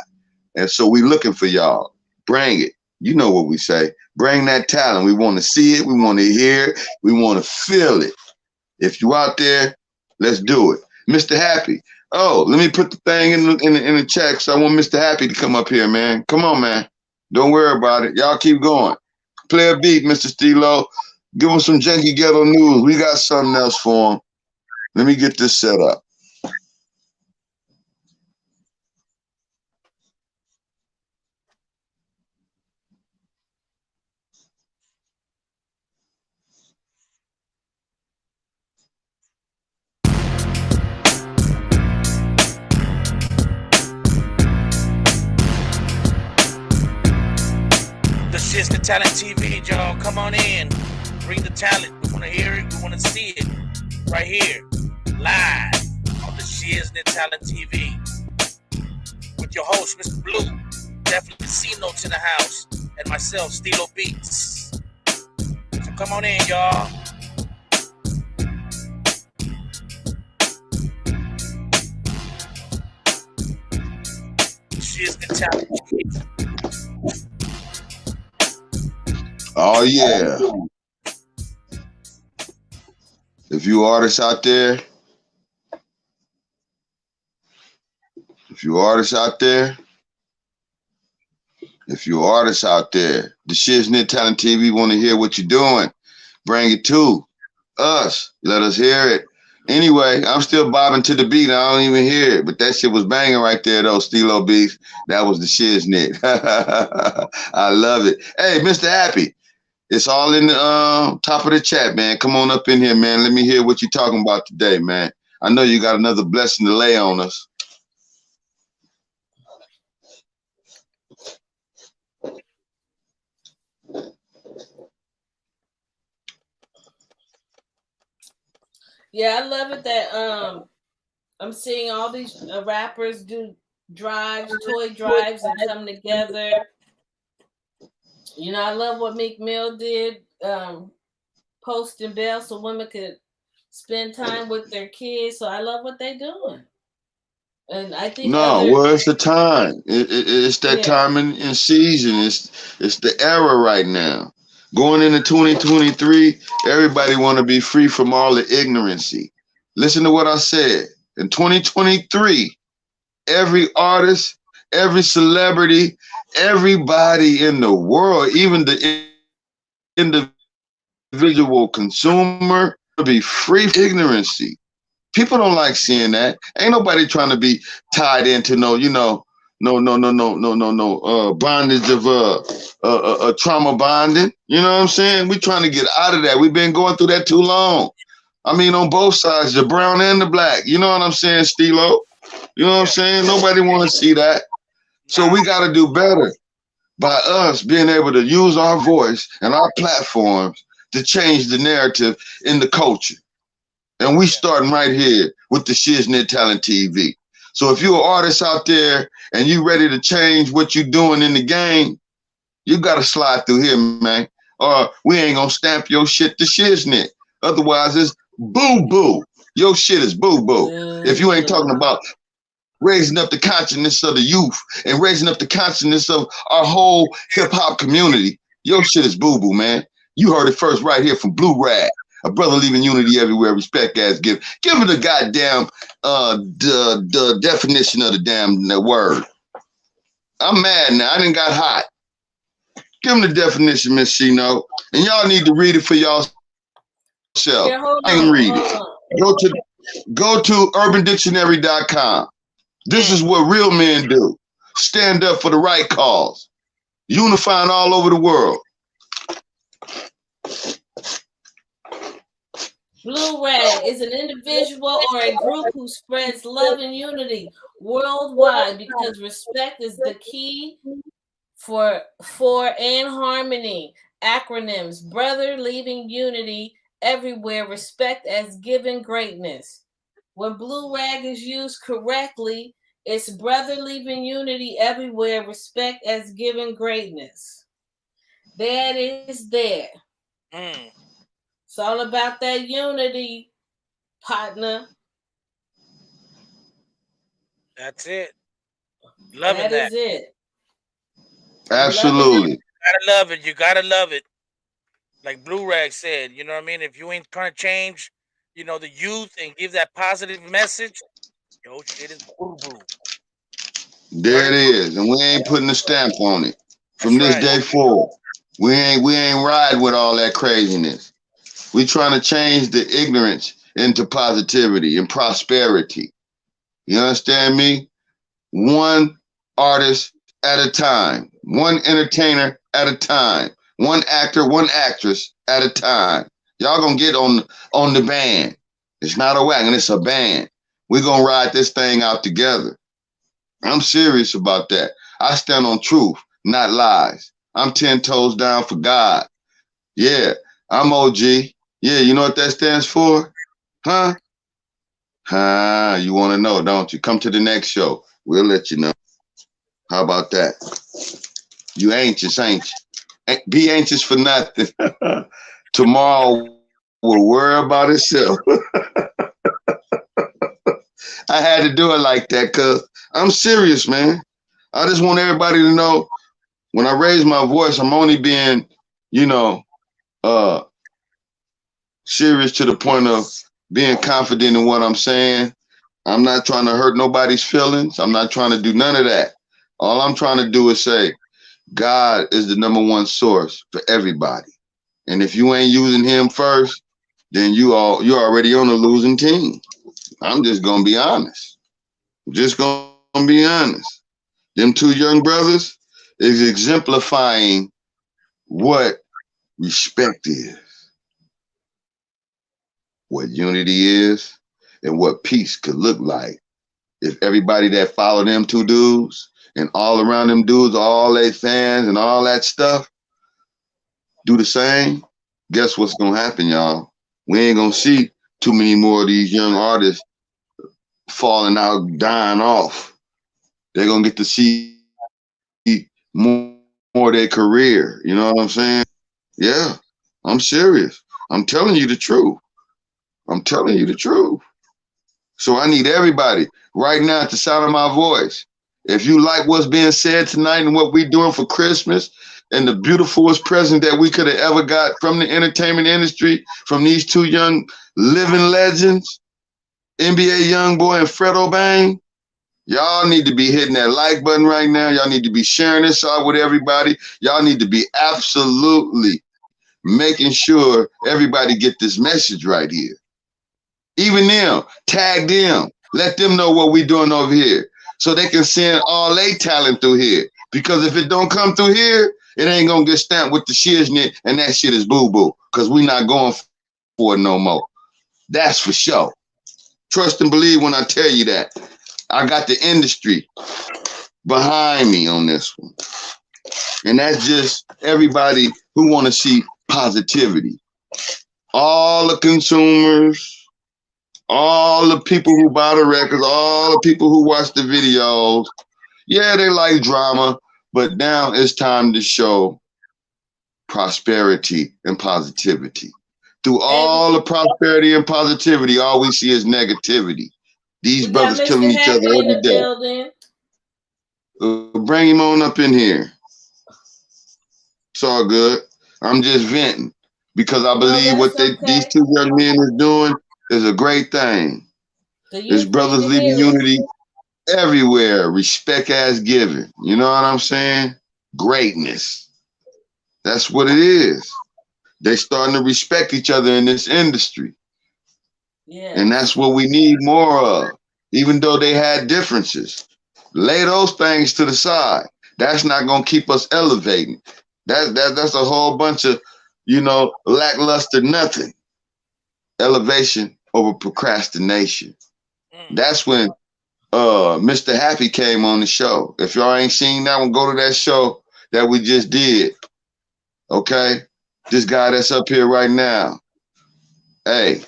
And so we looking for y'all. Bring it. You know what we say. Bring that talent. We want to see it. We want to hear it. We want to feel it. If you out there, let's do it. Mr. Happy. Oh, let me put the thing in the chat. So I want Mr. Happy to come up here, man. Come on, man. Don't worry about it. Y'all keep going. Play a beat, Mr. Stilo. Give him some janky ghetto news. We got something else for him. Let me get this set up. The Shiznit Talent TV, y'all. Come on in. Bring the talent. We want to hear it. We want to see it. Right here. Live on the Shiznit Talent TV. With your host, Mr. Blue. Definitely C-Notes in the house. And myself, Stilo Beats. So come on in, y'all. Shiznit Talent TV. Oh, yeah. If you artists out there, the Shiznit Talent TV want to hear what you're doing. Bring it to us. Let us hear it. Anyway, I'm still bobbing to the beat. I don't even hear it, but that shit was banging right there, though, Stilo Beats. That was the Shiznit. I love it. Hey, Mr. Happy, it's all in the top of the chat, man. Come on up in here, man. Let me hear what you're talking about today, man. I know you got another blessing to lay on us. Yeah, I love it that I'm seeing all these rappers do drives, toy drives, and come together. You know, I love what Meek Mill did, posting bail so women could spend time with their kids. So I love what they're doing. And I think it's the time. It's that time in season. It's the era right now. Going into 2023, everybody want to be free from all the ignorancy. Listen to what I said. In 2023, every artist, every celebrity, everybody in the world, even the individual consumer, to be free from ignorancy. People don't like seeing that. Ain't nobody trying to be tied into bondage of trauma bonding. You know what I'm saying? We trying to get out of that. We've been going through that too long. I mean, on both sides, the brown and the black. You know what I'm saying, Stilo? You know what I'm saying? Nobody want to see that. So we got to do better by us being able to use our voice and our platforms to change the narrative in the culture. And we starting right here with the Shiznit Talent TV. So if you're an artist out there and you ready to change what you're doing in the game, you got to slide through here, man. Or we ain't going to stamp your shit to Shiznit. Otherwise, it's boo-boo. Your shit is boo-boo. If you ain't talking about raising up the consciousness of the youth and raising up the consciousness of our whole hip-hop community, your shit is boo-boo, man. You heard it first right here from Blue Rag A brother leaving unity everywhere, respect as given. Give it the goddamn the definition of the damn word. I'm mad now. I done got hot. Give them the definition, Miss Shino. And y'all need to read it for yourself. Here, hold I can on, read hold it. on. Go to urbandictionary.com. This is what real men do. Stand up for the right cause. Unifying all over the world. Blue Rag is an individual or a group who spreads love and unity worldwide because respect is the key for and harmony. Acronyms: brother leaving unity everywhere, respect as given greatness. When Blue Rag is used correctly, it's brother leaving unity everywhere, respect as given greatness. That is there. It's all about that unity, partner. That's it. Loving that. That is it. Absolutely. You gotta love it. You gotta love it. Like Blue Rag said, you know what I mean? If you ain't trying to change, you know, the youth and give that positive message, yo, shit is boo-boo. There it is. And we ain't putting a stamp on it. From this day forward. We ain't riding with all that craziness. We trying to change the ignorance into positivity and prosperity. You understand me? One artist at a time. One entertainer at a time. One actor, one actress at a time. Y'all gonna get on the band. It's not a wagon, it's a band. We're gonna ride this thing out together. I'm serious about that. I stand on truth, not lies. I'm 10 toes down for God. Yeah, I'm OG. Yeah, you know what that stands for? Huh? You want to know, don't you? Come to the next show. We'll let you know. How about that? You anxious, ain't you? Be anxious for nothing. Tomorrow will worry about itself. I had to do it like that because I'm serious, man. I just want everybody to know when I raise my voice, I'm only being, serious to the point of being confident in what I'm saying. I'm not trying to hurt nobody's feelings. I'm not trying to do none of that. All I'm trying to do is say, God is the #1 source for everybody. And if you ain't using him first, then you're already on a losing team. I'm just gonna be honest. Just gonna be honest. Them two young brothers is exemplifying what respect is, what unity is, and what peace could look like. If everybody that follow them two dudes and all around them dudes, all their fans and all that stuff, do the same, guess what's gonna happen, y'all? We ain't gonna see too many more of these young artists falling out, dying off. They're gonna get to see more of their career. You know what I'm saying? Yeah, I'm serious. I'm telling you the truth. I'm telling you the truth. So I need everybody right now at the sound of my voice. If you like what's being said tonight and what we're doing for Christmas and the beautifulest present that we could have ever got from the entertainment industry, from these two young living legends, NBA Youngboy and FREDO Bang, y'all need to be hitting that like button right now. Y'all need to be sharing this out with everybody. Y'all need to be absolutely making sure everybody get this message right here. Even them, tag them, let them know what we doing over here so they can send all their talent through here. Because if it don't come through here, it ain't gonna get stamped with the shiznit and that shit is boo-boo because we not going for it no more. That's for sure. Trust and believe when I tell you that. I got the industry behind me on this one. And that's just everybody who want to see positivity. All the consumers, all the people who buy the records, all the people who watch the videos. Yeah, they like drama, but now it's time to show prosperity and positivity. Through all the prosperity and positivity, all we see is negativity. These brothers killing each other every day. Bring him on up in here. It's all good. I'm just venting. because I Well, believe that's what these okay. two young men is doing is a great thing. It's You need brothers to leaving hear it. unity everywhere, respect as given. You know what I'm saying? Greatness. That's what it is. They starting to respect each other in this industry. And that's Yes. what we need more of. Even though they had differences. Lay those things to the side. That's not gonna keep us elevating. That's a whole bunch of, lackluster nothing. Elevation over procrastination. Mm. That's when Mr. Happy came on the show. If y'all ain't seen that one, go to that show that we just did. Okay? This guy that's up here right now. Hey,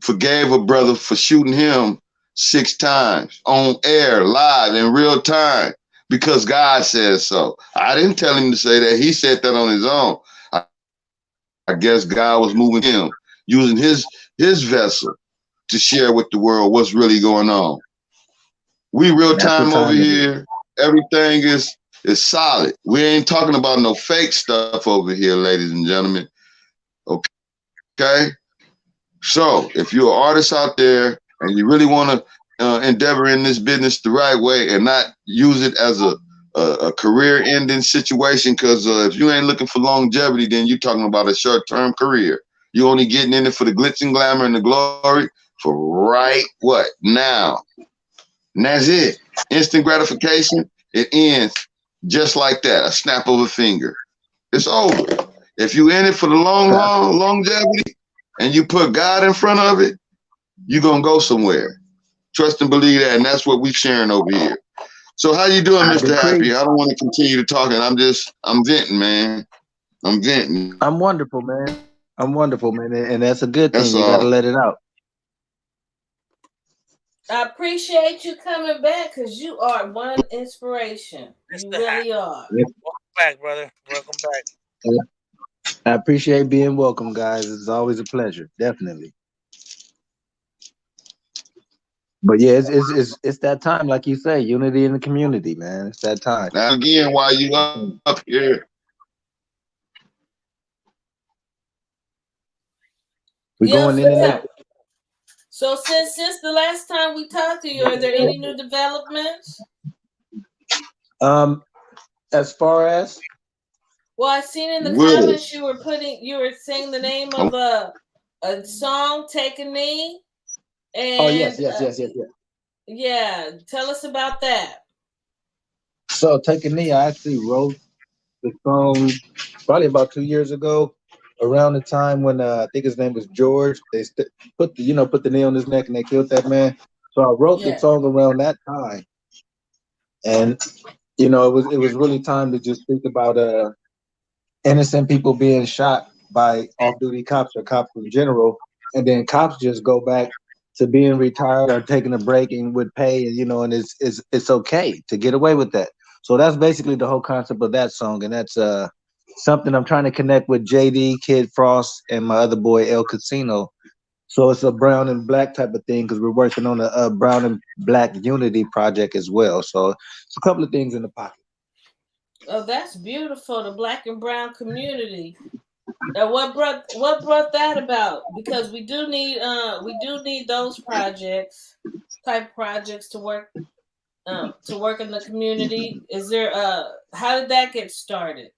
forgave a brother for shooting him 6 times on air, live, in real time, because God says so. I didn't tell him to say that. He said that on his own. I guess God was moving him, using his vessel to share with the world what's really going on. We real That's what time over time it is. here. Everything is solid. We ain't talking about no fake stuff over here, ladies and gentlemen. Okay? So if you're an artist out there and you really want to endeavor in this business the right way and not use it as a career-ending situation, because if you ain't looking for longevity, then you're talking about a short-term career. You're only getting in it for the glitz and glamour and the glory for right what? Now. And that's it. Instant gratification, it ends just like that, a snap of a finger. It's over. If you in it for the long haul, longevity, and you put God in front of it, you're going to go somewhere. Trust and believe that, and that's what we're sharing over here. So how you doing, I Mr. decree. Happy? I don't want to continue to talk, and I'm venting, man. I'm venting. I'm wonderful, man. I'm wonderful, man. And that's a good That's thing. You got to all. let it out. I appreciate you coming back because you are one inspiration. You Mr. Happy, really are. welcome back, brother. Welcome back. I appreciate being welcome, guys. It's always a pleasure. Definitely. But yeah, it's that time, like you say, unity in the community, man. It's that time. Now, again, while you up here, We're Yeah, going in and out. so since the last time we talked to you, are there any new developments? As far as Well, I seen in the comments Willis. you were saying the name of a song, "Take a Knee," oh yes, and yes, yes, yes, yes. yeah, tell us about that. So take a knee. I actually wrote the song probably about 2 years ago, around the time when I think his name was George. They put the knee on his neck and they killed that man. So I wrote the Yeah, song around that time, and it was really time to just think about innocent people being shot by off-duty cops or cops in general, and then cops just go back to being retired or taking a break and with pay, and and it's okay to get away with that. So that's basically the whole concept of that song, and that's something I'm trying to connect with JD, Kid Frost, and my other boy El Casino. So it's a brown and black type of thing because we're working on a brown and black unity project as well. So it's a couple of things in the pocket. oh, that's beautiful. The Black and Brown community. What brought that about? Because we do need those type projects to work in the community. Is there how did that get started?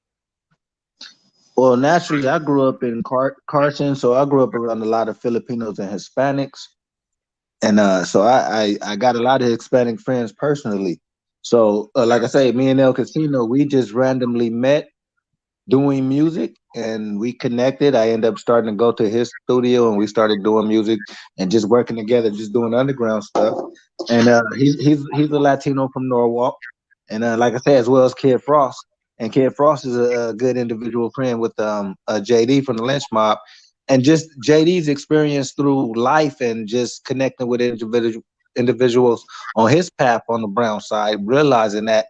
Well, naturally, I grew up in Carson, so I grew up around a lot of Filipinos and Hispanics, and so I got a lot of Hispanic friends personally. So, like I say, me and El Casino, we just randomly met doing music and we connected. I ended up starting to go to his studio and we started doing music and just working together, just doing underground stuff. And he's a Latino from Norwalk, and like I said, as well as Kid Frost. And Kid Frost is a good individual friend with JD from the Lynch Mob, and just JD's experience through life and just connecting with individuals on his path on the brown side, realizing that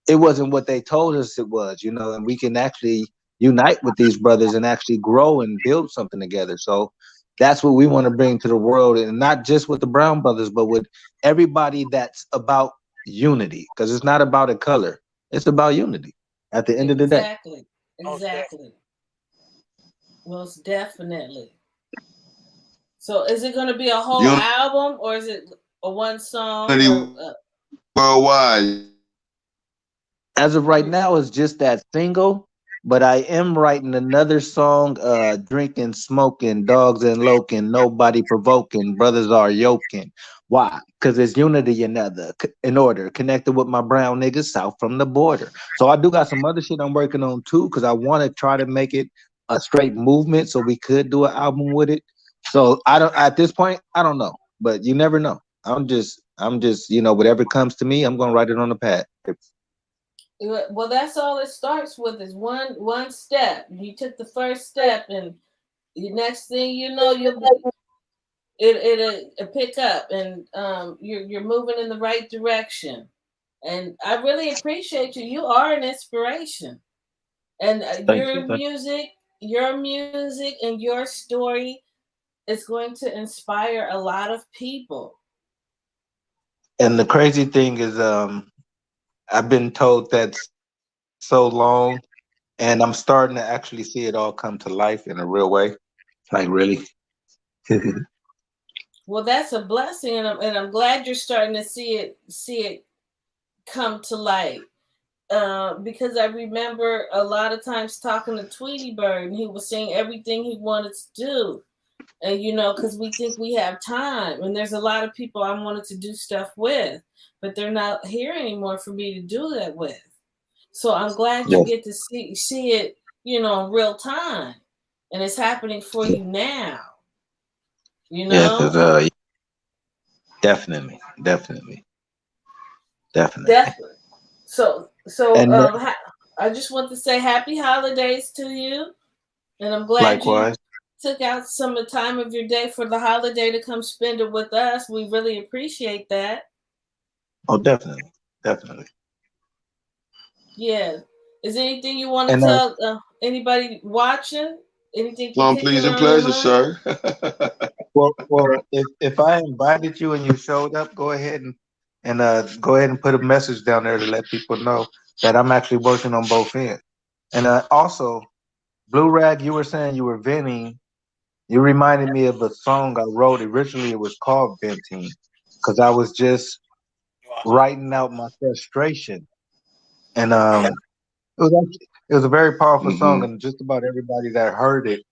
it wasn't what they told us it was, and we can actually unite with these brothers and actually grow and build something together. So that's what we want to bring to the world, and not just with the Brown brothers, but with everybody that's about unity, because it's not about a color. It's about unity at the end of the day. Exactly. Okay. Exactly. Most definitely. So is it going to be a whole album or is it a one song or Unity worldwide. As of right now, it's just that single, but I am writing another song, drinking, smoking, dogs and loking, nobody provoking, brothers are yoking. Why? Because it's unity in order, connected with my brown niggas south from the border. So I do got some other shit I'm working on too, because I want to try to make it a straight movement so we could do an album with it. So I don't at this point, I don't know, but you never know. I'm just, whatever comes to me, I'm gonna write it on the pad. well, that's all it starts with is one step. You took the first step and the next thing you know you'll be it'll pick up and you're moving in the right direction. And I really appreciate you. You are an inspiration. And Thank you. your music and your story is going to inspire a lot of people. And the crazy thing is, I've been told that so long, and I'm starting to actually see it all come to life in a real way. Like really. Well, that's a blessing, and I'm glad you're starting to see it come to light. Because I remember a lot of times talking to Tweety Bird, and he was saying everything he wanted to do, and because we think we have time, and there's a lot of people I wanted to do stuff with, but they're not here anymore for me to do that with. So I'm glad you Yes. get to see it, in real time, and it's happening for you now. You Yeah, because know. definitely, definitely, definitely. Definitely. So And I just want to say happy holidays to you, and I'm glad you likewise. took out some of the time of your day for the holiday to come spend it with us. We really appreciate that. Oh, definitely, definitely. Yeah. Is there anything you want to And tell anybody watching? Anything Plum, particular please and on your pleasure, mind? sir. well, if I invited you and you showed up, go ahead and go ahead and put a message down there to let people know that I'm actually working on both ends. And also, Blue Rag, you were saying you were venting. You reminded me of a song I wrote. Originally, it was called Venting, because I was just writing out my frustration. And it was a very powerful Hmm. song, and just about everybody that heard it,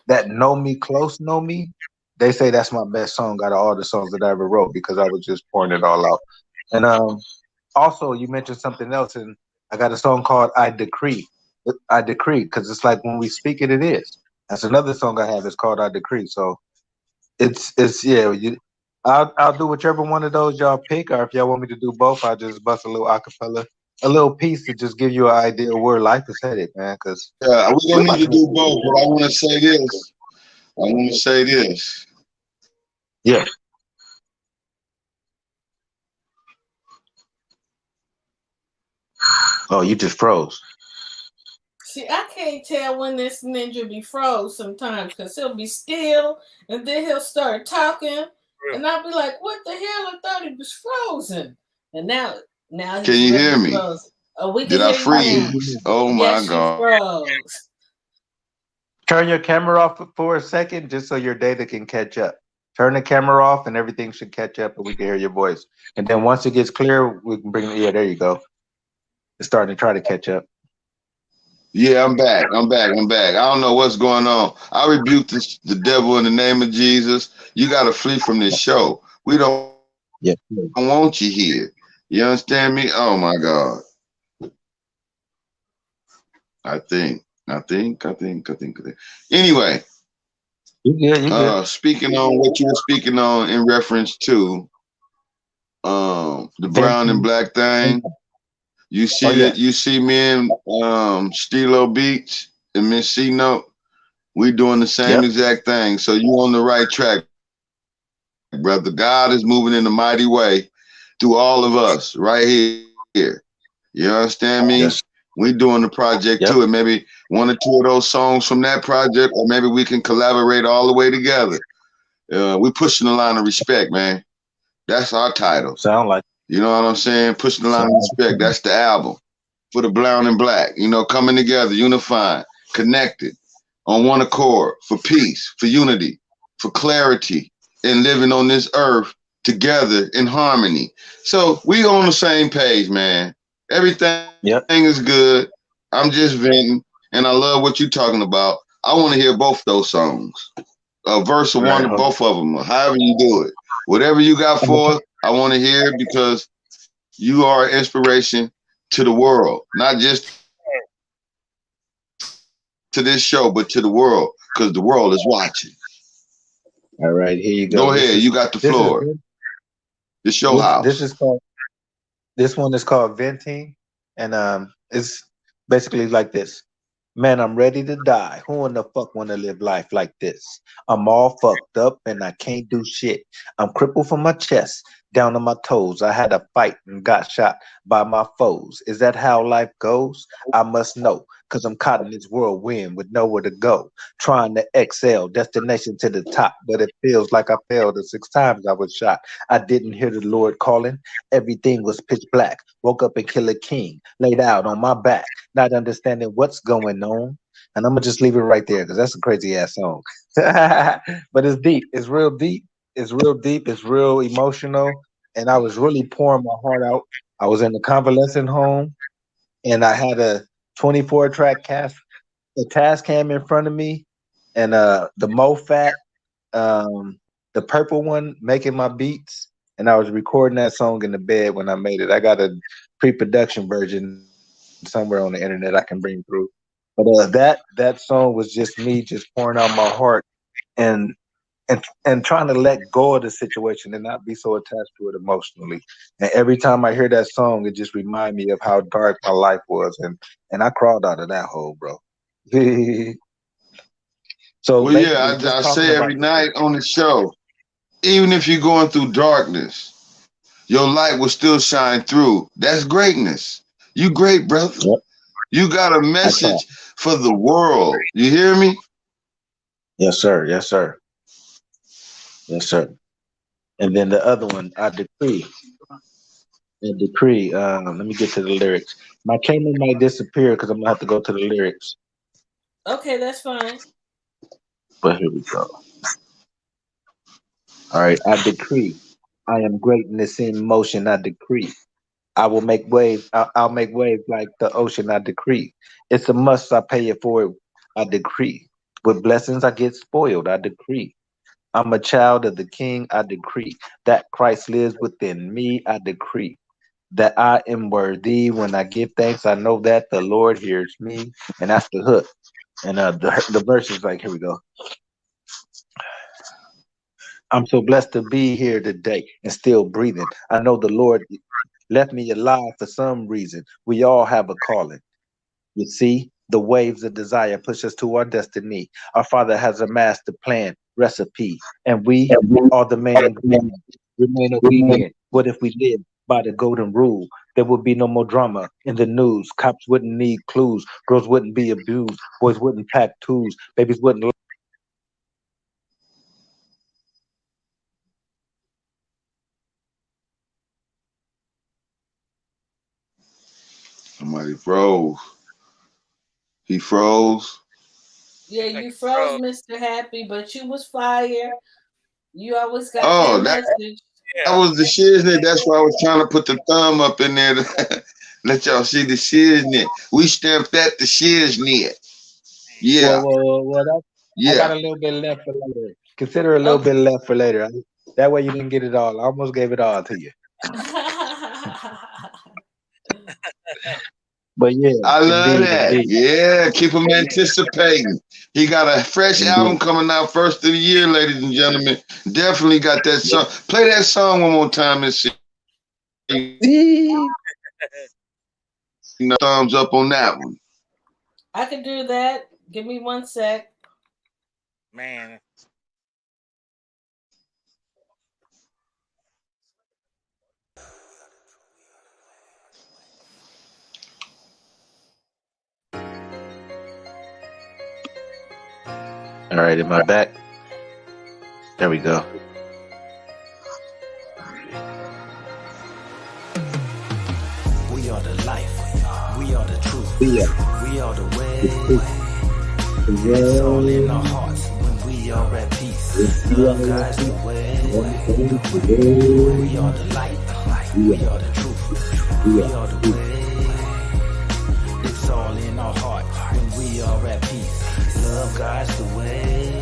that know me close, know me, they say that's my best song out of all the songs that I ever wrote because I was just pouring it all out. And also, you mentioned something else, and I got a song called "I Decree." I decree because it's like when we speak it, it is. That's another song I have. It's called "I Decree." So it's yeah. I'll do whichever one of those y'all pick, or if y'all want me to do both, I'll just bust a little acapella, a little piece to just give you an idea of where life is headed, man. Because Yeah, we're we're gonna need about to to make do it. both, but I want to say this. I want to say this. Yeah. Oh, you just froze. See, I can't tell when this ninja be froze sometimes because he'll be still and then he'll start talking, and I'll be like, "What the hell? I thought he was frozen." And now Can he's you really hear me? frozen. Oh, we can Did I hear you I can now. hear you freeze? now. Oh my Yes, you God. froze. Turn your camera off for a second, just so your data can catch up. Turn the camera off, and everything should catch up, and we can hear your voice. And then once it gets clear, we can bring. Yeah, there you go. It's starting to try to catch up. Yeah, I'm back. I'm back. I'm back. I don't know what's going on. I rebuke the devil in the name of Jesus. You got to flee from this show. We don't Yeah. want you here. You understand me? Oh my God. I think. Anyway, You good? You good? speaking on what you were speaking on in reference to the brown and Venting. black thing. You Oh see yeah. that? You see me in Stilo Beach and Miss C Note. We doing the same Yep. exact thing. So you on the right track, brother. God is moving in a mighty way through all of us right here. You understand me? Yes. We doing the project too, and Yep. maybe one or two of those songs from that project, or maybe we can collaborate all the way together. We pushing the line of respect, man. That's our title. Sound like. You know what I'm saying? Pushing the line Sound of like a respect. plan. That's the album for the brown and black. You know, coming together, unifying, connected. on one accord, for peace, for unity, for clarity, and living on this earth together in harmony. So we on the same page, man. Everything Yep. is good. I'm just venting, and I love what you're talking about. I want to hear both those songs. A verse of one, both of them, however you do it. Whatever you got for us, I want to hear it because you are an inspiration to the world, not just to this show, but to the world, because the world is watching. All right, here you go. Go ahead, you got the floor. It's your house. This one is called Venting, and it's basically like this. Man, I'm ready to die. Who in the fuck want to live life like this? I'm all fucked up and I can't do shit. I'm crippled from my chest down to my toes. I had a fight and got shot by my foes. Is that how life goes? I must know, because I'm caught in this whirlwind with nowhere to go. Trying to excel, destination to the top, but it feels like I failed the 6 times I was shot. I didn't hear the Lord calling. Everything was pitch black. Woke up and killed a king, laid out on my back, not understanding what's going on. And I'm gonna just leave it right there because that's a crazy ass song. But it's deep. It's real deep. It's real deep. It's real emotional. And I was really pouring my heart out. I was in the convalescent home, and I had a 24-track task cam in front of me, and the MoFat, the purple one, making my beats. And I was recording that song in the bed when I made it. I got a pre-production version somewhere on the internet I can bring through. But that song was just me just pouring out my heart and trying to let go of the situation and not be so attached to it emotionally. And every time I hear that song, it just reminds me of how dark my life was, and I crawled out of that hole, bro. So well, yeah, I say every night on the show, even if you're going through darkness, your light will still shine through. That's greatness. You great, brother. Yep. You got a message for the world. You hear me? Yes, sir. Yes, sir. Yes, sir. And then the other one, I decree. Let me get to the lyrics. My camera might disappear because I'm gonna have to go to the lyrics. Okay, that's fine. But here we go. All right, I decree. I am greatness in motion. I decree. I will make waves. I'll make waves like the ocean. I decree. It's a must. I pay it for it. I decree. With blessings, I get spoiled. I decree. I'm a child of the King. I decree that Christ lives within me. I decree that I am worthy. When I give thanks, I know that the Lord hears me. And that's the hook. And the verse is like, here we go. I'm so blessed to be here today and still breathing. I know the Lord left me alive for some reason. We all have a calling. You see, the waves of desire push us to our destiny. Our Father has a master plan, recipe, and we are the main ingredient. Remain obedient. What if we live by the golden rule? There would be no more drama in the news. Cops wouldn't need clues. Girls wouldn't be abused. Boys wouldn't pack tools. Babies wouldn't. Somebody froze. He froze. Yeah, you froze, Mr. Happy, but you was fire. You always got that message. That was the shiznit. That's why I was trying to put the thumb up in there to let y'all see the shiznit. We stamped that the shiznit. Yeah. Well, I got a little bit left for later. Consider a little bit left for later. That way you didn't get it all. I almost gave it all to you. But yeah, I love that. Indeed. Yeah, keep him anticipating. He got a fresh album coming out first of the year, ladies and gentlemen. Definitely got that song. Play that song one more time and see. Thumbs up on that one. I can do that. Give me 1 sec. Man. All right, am I back? There we go. We are the life. We are the truth. We are the way. It's all in our hearts when we are at peace. Love guides the way. We are the light. We are the truth. We are the way. It's all in our heart when we are at peace. Love guides the way.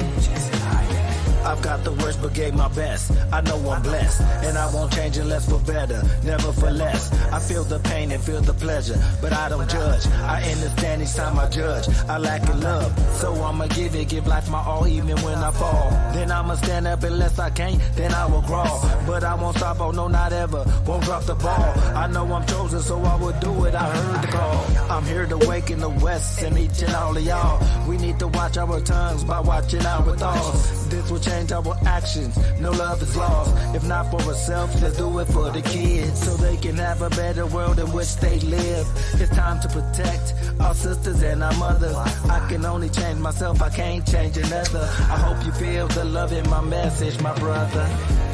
I've got the worst but gave my best. I know I'm blessed, and I won't change unless for better, never for less. I feel the pain and feel the pleasure, but I don't judge. I understand each time I judge. I lack in love, so I'ma give life my all even when I fall. Then I'ma stand up unless I can't, then I will crawl. But I won't stop, oh no, not ever, won't drop the ball. I know I'm chosen, so I will do it, I heard the call. I'm here to wake in the West and each and all of y'all. We need to watch our tongues by watching our thoughts. This will change our actions, no love is lost. If not for ourselves, let's do it for the kids, so they can have a better world in which they live. It's time to protect our sisters and our mothers. I can only change myself, I can't change another. I hope you feel the love in my message, my brother.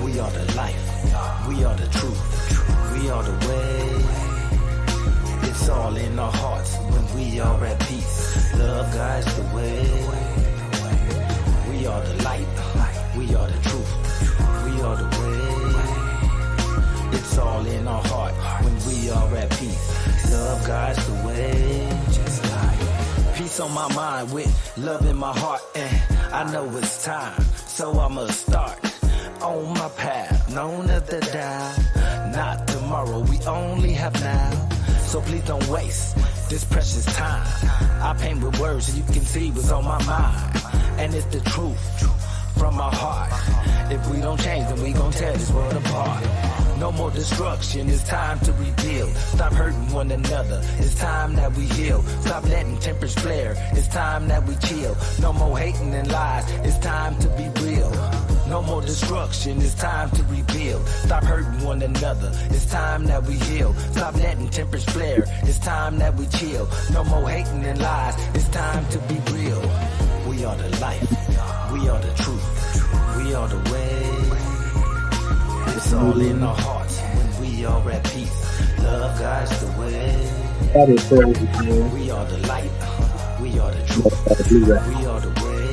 We are the life, we are the truth, we are the way. It's all in our hearts when we are at peace. Love guides the way. We are the light, we are the truth, we are the way. It's all in our heart when we are at peace. Love guides the way. Peace on my mind with love in my heart, and I know it's time, so I'ma start on my path, known as the down. Not tomorrow, we only have now, so please don't waste this precious time. I paint with words so you can see what's on my mind, and it's the truth from my heart. If we don't change, then we gon' tear this world apart. No more destruction, it's time to rebuild. Stop hurting one another, it's time that we heal. Stop letting tempers flare, it's time that we chill. No more hating and lies, it's time to be real. No more destruction, it's time to rebuild. Stop hurting one another, it's time that we heal. Stop letting tempers flare, it's time that we chill. No more hating and lies, it's time to be real. We are the life, we are the truth, we are the way. It's all in our hearts when we are at peace. Love guides the way. We are the light, we are the truth, we are the way.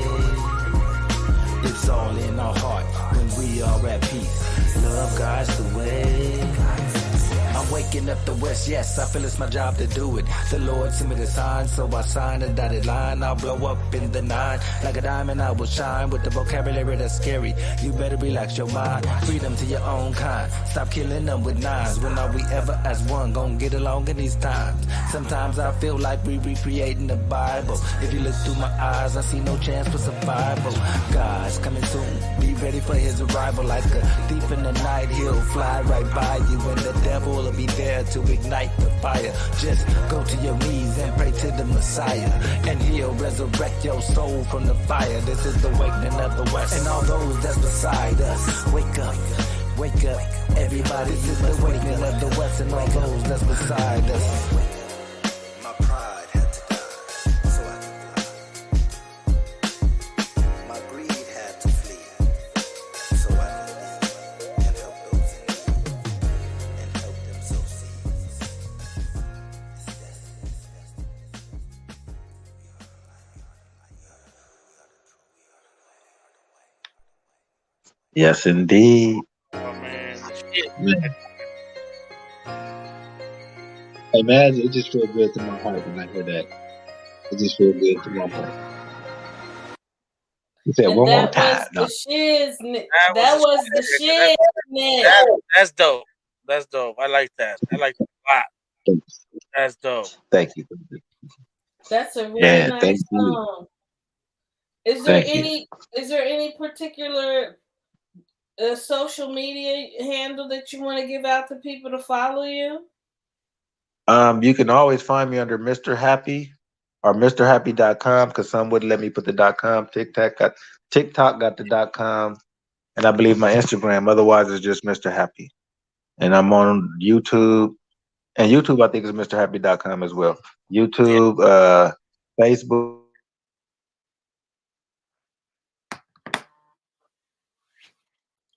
It's all in our heart when we are at peace. Love guides the way. I'm waking up the West, yes, I feel it's my job to do it. The Lord sent me the sign, so I signed a dotted line. I'll blow up in the nine, like a diamond I will shine. With the vocabulary that's scary, you better relax your mind. Freedom to your own kind, stop killing them with knives. When are we ever as one, gonna get along in these times? Sometimes I feel like we recreating the Bible. If you look through my eyes, I see no chance for survival. God's coming soon, be ready for his arrival. Like a thief in the night, he'll fly right by you, and the devil will be there to ignite the fire. Just go to your knees and pray to the Messiah, and he'll resurrect your soul from the fire. This is the awakening of the West, and all those that's beside us. Wake up, wake up, everybody. This is the awakening of the West, and all those that's beside us. My pride had to die so I could fly. My greed had to flee so I could live and help those in need and help them sow seeds. Yes, indeed. Oh man, shit. Man. Hey man, it just feels good to my heart when I hear that. It just feels good to my heart. You said And one more that time. was No. the shiznit. That That was was the shiznit. that's dope. That's dope. I like that. I like that a lot. That's dope. Thank you. That's a really Yeah, nice thank you. song. Is there Thank you. any particular social media handle that you want to give out to people to follow you? You can always find me under Mr. Happy or MrHappy.com, because some wouldn't let me put the .com. TikTok got the .com, and I believe my Instagram. Otherwise, it's just Mr. Happy. And I'm on YouTube, and YouTube I think is MrHappy.com as well. YouTube, Facebook.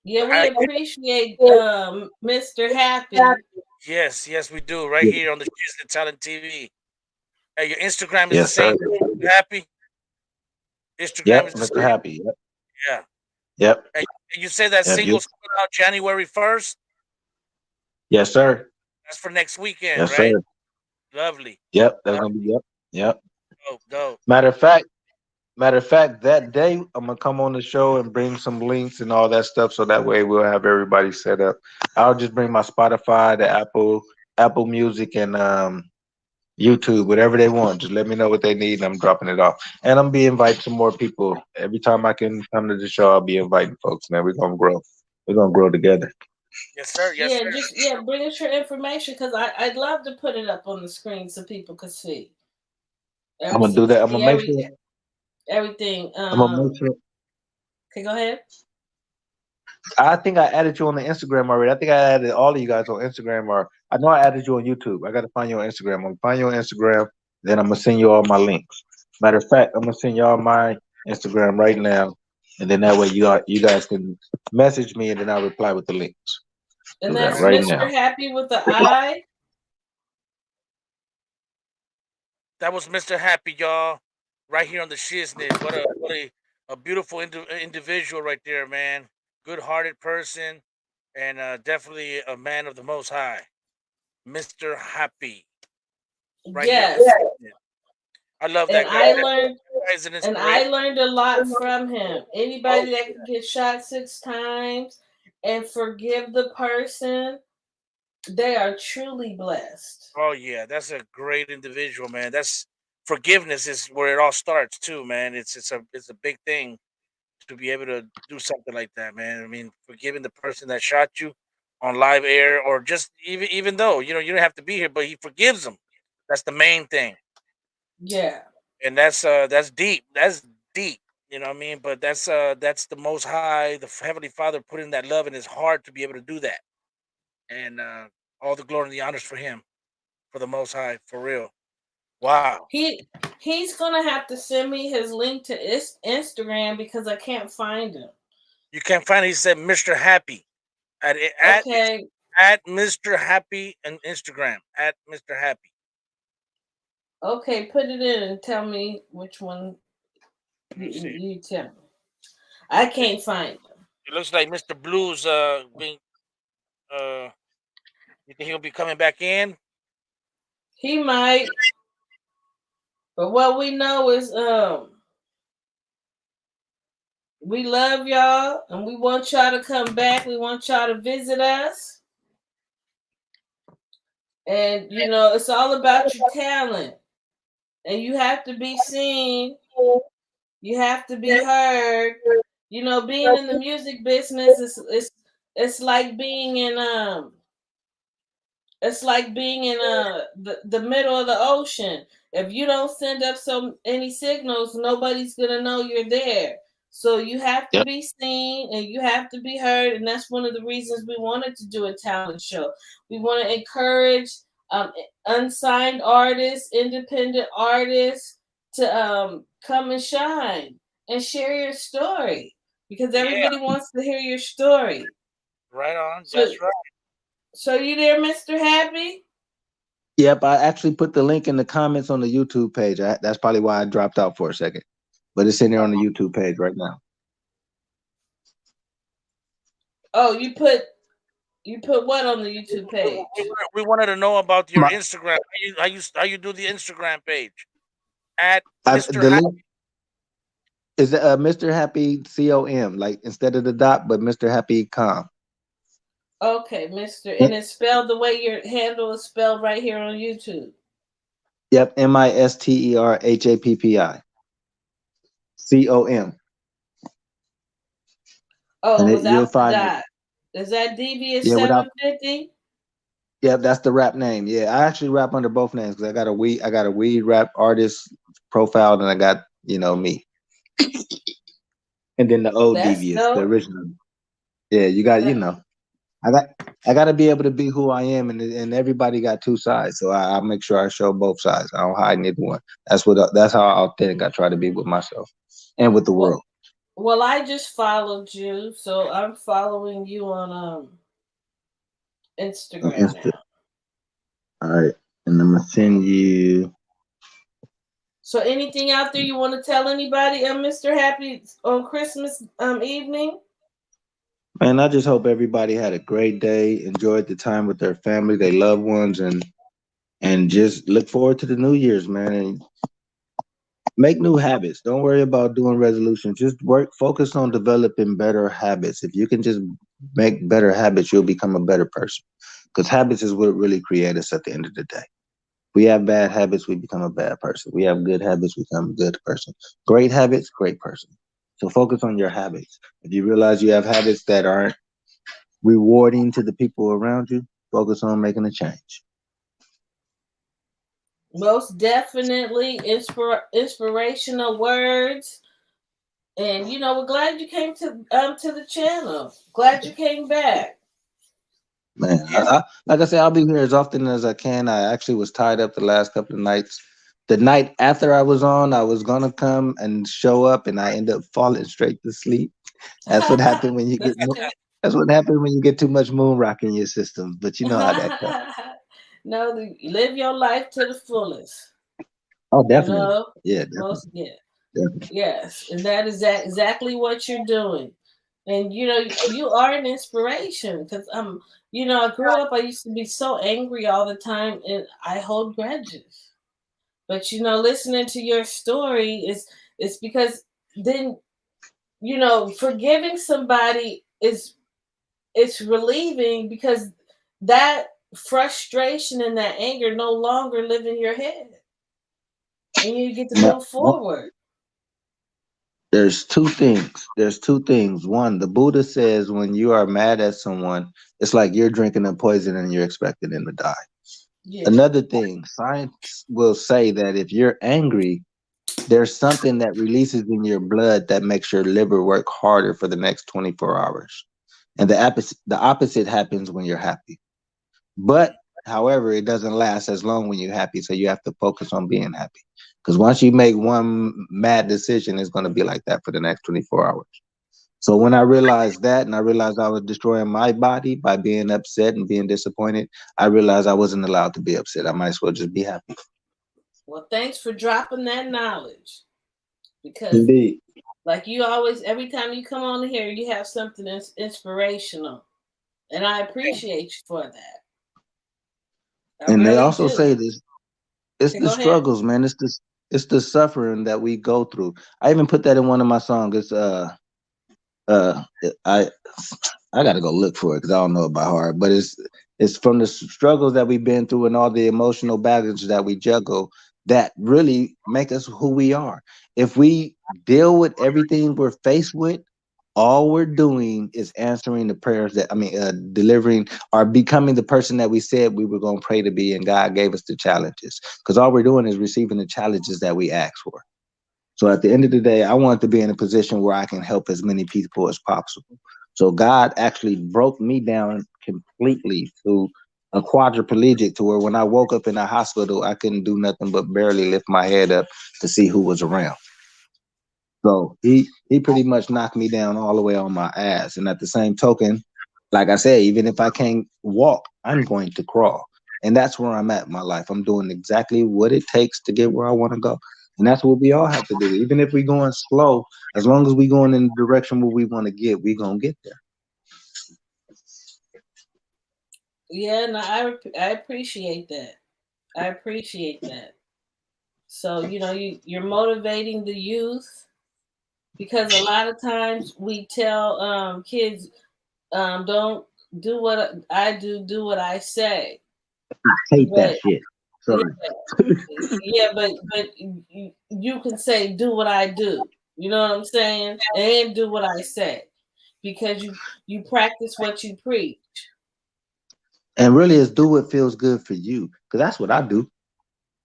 Yeah, we appreciate Mr. Happy. Yes, yes, we do. Right here on the Shiznit Talent TV. Hey, your Instagram is Yes, the same. sir. You happy? Instagram Yep, is the Mr. same. Happy. Yep. Yeah. Yep. And you say that Yep. You. single's coming out January 1st? Yes, sir. That's for next weekend, Yes, sir. right? Lovely. Yep. That's gonna be. Lovely. Yep. Yep. Dope, dope. Matter of fact, that day I'm gonna come on the show and bring some links and all that stuff, so that way we'll have everybody set up. I'll just bring my Spotify, the Apple Music, and YouTube, whatever they want. Just let me know what they need, and I'm dropping it off. And I'm be inviting some more people. Every time I can come to the show, I'll be inviting folks. Man, we're gonna grow. We're gonna grow together. Yes, sir. Yes, Yeah, sir. just bring us your information because I'd love to put it up on the screen so people could see. I'm gonna So do we that. can I'm see gonna make sure. everything. I'm gonna make sure. Okay, go ahead. I think I added you on the Instagram already. I think I added all of you guys on Instagram, or I know I added you on YouTube. I got to find you on Instagram. I'm gonna find you on Instagram. Then I'm gonna send you all my links. Matter of fact, I'm gonna send y'all my Instagram right now, and then that way you guys can message me, and then I'll reply with the links. And Do that that's right Mr. now. Happy with the I. That was Mr. Happy, y'all, right here on the Shiznit. What a beautiful individual right there, man. Good-hearted person, and definitely a man of the Most High, Mr. Happy, right here on the Yes. Shiznit. I love And that guy. I That learned guy is an and I inspiration. learned a lot from him. Oh Anybody that can get shot 6 times and forgive the person, they are truly blessed. Oh yeah, that's a great individual, man. That's forgiveness is where it all starts too, man. It's a big thing to be able to do something like that, man. I mean, forgiving the person that shot you on live air, or just even though you don't have to be here, but he forgives them. That's the main thing, Yeah. and that's deep. That's deep. You know what I mean? But that's the Most High, the Heavenly Father, putting that love in his heart to be able to do that, and all the glory and the honors for him, for the Most High, for real. Wow. He's gonna have to send me his link to his Instagram because I can't find him. You can't find it. He said Mr. Happy at at Okay. at Mr. Happy on Instagram at Mr. Happy. Okay, put it in and tell me which one Let me see. you tell me. I can't find him. It looks like Mr. Blue's being uh you think he'll be coming back in? He might, but what we know is we love y'all and we want y'all to come back. We want y'all to visit us. And it's all about your talent. And you have to be seen. You have to be heard. Being in the music business it's like being in the middle of the ocean. If you don't send up any signals, nobody's gonna know you're there. So you have to Yep. be seen and you have to be heard, and that's one of the reasons we wanted to do a talent show. We want to encourage unsigned artists, independent artists to come and shine and share your story because Yeah, everybody wants to hear your story. right on. So, That's right. so you there, Mr. Happy? Yep. I actually put the link in the comments on the YouTube page. That's probably why I dropped out for a second, but it's in there on the YouTube page right now. Oh, you put what on the YouTube page? We wanted to know about your My, Instagram. How you do the Instagram page at I, Mr. the Happy. link is Mr. Happy com, like instead of the dot, but Mr. Happy com. Okay, Mr. And it's spelled the way your handle is spelled right here on YouTube. Yep, MisterHappy com, and Oh, you'll without the find it. dot. Is that Devious Yeah, without. 750? Yeah, that's the rap name. Yeah, I actually rap under both names because I got a weed rap artist profile, and I got me, and then the old That's Devious, the dope. original. Yeah, you got That, I got to be able to be who I am, and everybody got two sides, so I make sure I show both sides. I don't hide neither one. That's how authentic I try to be with myself and with the well, world. well, I just followed you, so I'm following you on On Instagram Insta. now. All right, and I'm gonna send you. So anything out there you want to tell anybody, Mr. Happy, on Christmas evening? Man, I just hope everybody had a great day, enjoyed the time with their family, their loved ones, and just look forward to the New Year's, man. And make new habits. Don't worry about doing resolutions. Just focus on developing better habits. If you can just make better habits, you'll become a better person. Because habits is what really create us at the end of the day. We have bad habits, we become a bad person. We have good habits, we become a good person. Great habits, great person. So focus on your habits. If you realize you have habits that aren't rewarding to the people around you, focus on making a change. Most definitely inspirational words. And we're glad you came to the channel. Glad you came back. Man, like I said, I'll be here as often as I can. I actually was tied up the last couple of nights. The night after I was on, I was gonna come and show up, and I ended up falling straight to sleep. That's what happened when you get. That's okay. That's what happened when you get too much moon rock in your system. But you know how that goes. No, live your life to the fullest. Oh, You definitely. know, Yeah, most yeah, definitely. yes, and that is exactly what you're doing. And you are an inspiration because I grew up. I used to be so angry all the time, and I hold grudges. But listening to your story is because then forgiving somebody is it's relieving because that frustration and that anger no longer live in your head, and you get to Now, move forward. there's two things. There's two things. One, the Buddha says when you are mad at someone, it's like you're drinking a poison and you're expecting them to die. Yeah. Another thing, science will say that if you're angry, there's something that releases in your blood that makes your liver work harder for the next 24 hours. And the opposite happens when you're happy. But however, it doesn't last as long when you're happy. So you have to focus on being happy. Because once you make one mad decision, it's going to be like that for the next 24 hours. So when I realized that and I realized I was destroying my body by being upset and being disappointed, I realized I wasn't allowed to be upset. I might as well just be happy. Well, thanks for dropping that knowledge because, Indeed. like you always, every time you come on here, you have something that's inspirational, and I appreciate you for that. I And they really also do. say this, it's Okay, the go ahead. struggles, man. It's the suffering that we go through. I even put that in one of my songs. It's uh I I gotta go look for it because I don't know it by heart. But it's from the struggles that we've been through and all the emotional baggage that we juggle that really make us who we are. If we deal with everything we're faced with, all we're doing is answering the prayers that delivering or becoming the person that we said we were going to pray to be, and God gave us the challenges. Because all we're doing is receiving the challenges that we asked for. So at the end of the day, I want to be in a position where I can help as many people as possible. So God actually broke me down completely to a quadriplegic to where when I woke up in the hospital, I couldn't do nothing but barely lift my head up to see who was around. So he pretty much knocked me down all the way on my ass. And at the same token, like I said, even if I can't walk, I'm going to crawl. And that's where I'm at in my life. I'm doing exactly what it takes to get where I want to go. And that's what we all have to do. Even if we're going slow, as long as we're going in the direction where we want to get, we're going to get there. Yeah, no, I appreciate that. I appreciate that. So you're motivating the youth because a lot of times we tell kids don't do what I do, do what I say. Hate that But shit. yeah, Sorry. yeah, but you can say do what I do. You know what I'm saying? And do what I say because you practice what you preach. And really, is do what feels good for you. Because that's what I do.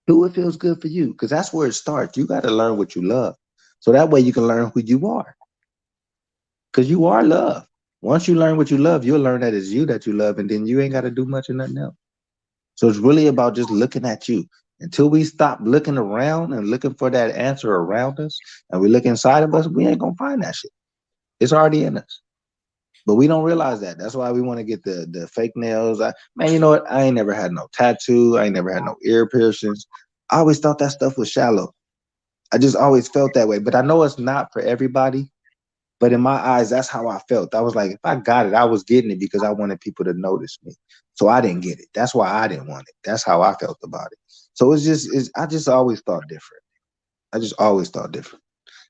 Do what feels good for you. Because that's where it starts. You got to learn what you love. So that way you can learn who you are. Because you are love. Once you learn what you love, you'll learn that it's you that you love, and then you ain't got to do much of nothing else. So it's really about just looking at you. Until we stop looking around and looking for that answer around us, and we look inside of us, we ain't gonna find that shit. It's already in us, but we don't realize that. That's why we want to get the fake nails. Man, you know what? I ain't never had no tattoo. I ain't never had no ear piercings. I always thought that stuff was shallow. I just always felt that way. But I know it's not for everybody. But in my eyes, that's how I felt. I was like, if I got it, I was getting it because I wanted people to notice me. So I didn't get it. That's why I didn't want it. That's how I felt about it. So I just always thought different. I just always thought different.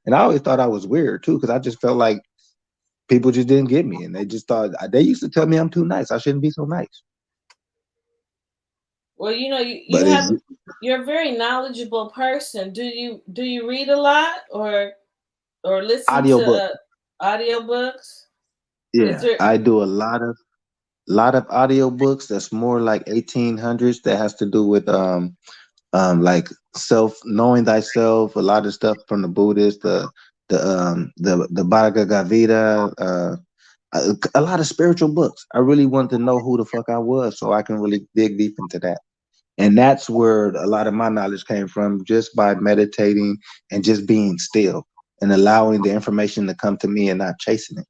And I always thought I was weird too, because I just felt like people just didn't get me. And they just thought, they used to tell me I'm too nice. I shouldn't be so nice. Well, you're a very knowledgeable person. Do you read a lot or listen Audiobook. to audiobooks? Yeah, I do a lot of audiobooks that's more like 1800s that has to do with like knowing thyself, a lot of stuff from the Buddhists, the Bhagavad Gita, a lot of spiritual books. I really want to know who the fuck I was so I can really dig deep into that. And that's where a lot of my knowledge came from, just by meditating and just being still and allowing the information to come to me and not chasing it.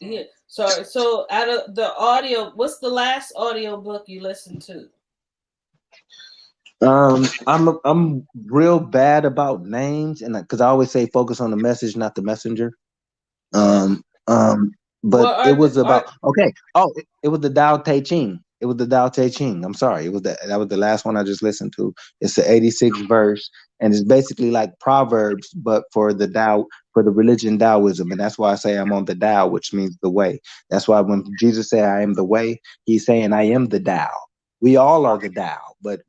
Yeah. So out of the audio, what's the last audio book you listened to? I'm real bad about names, and because I always say focus on the message, not the messenger. But it was about okay. Oh, it was the Tao Te Ching. It was the Tao Te Ching. I'm sorry. That was the last one I just listened to. It's the 86th verse, and it's basically like Proverbs, but for the Tao, for the religion Taoism, and that's why I say I'm on the Tao, which means the way. That's why when Jesus said I am the way, he's saying I am the Tao. We all are the Tao, but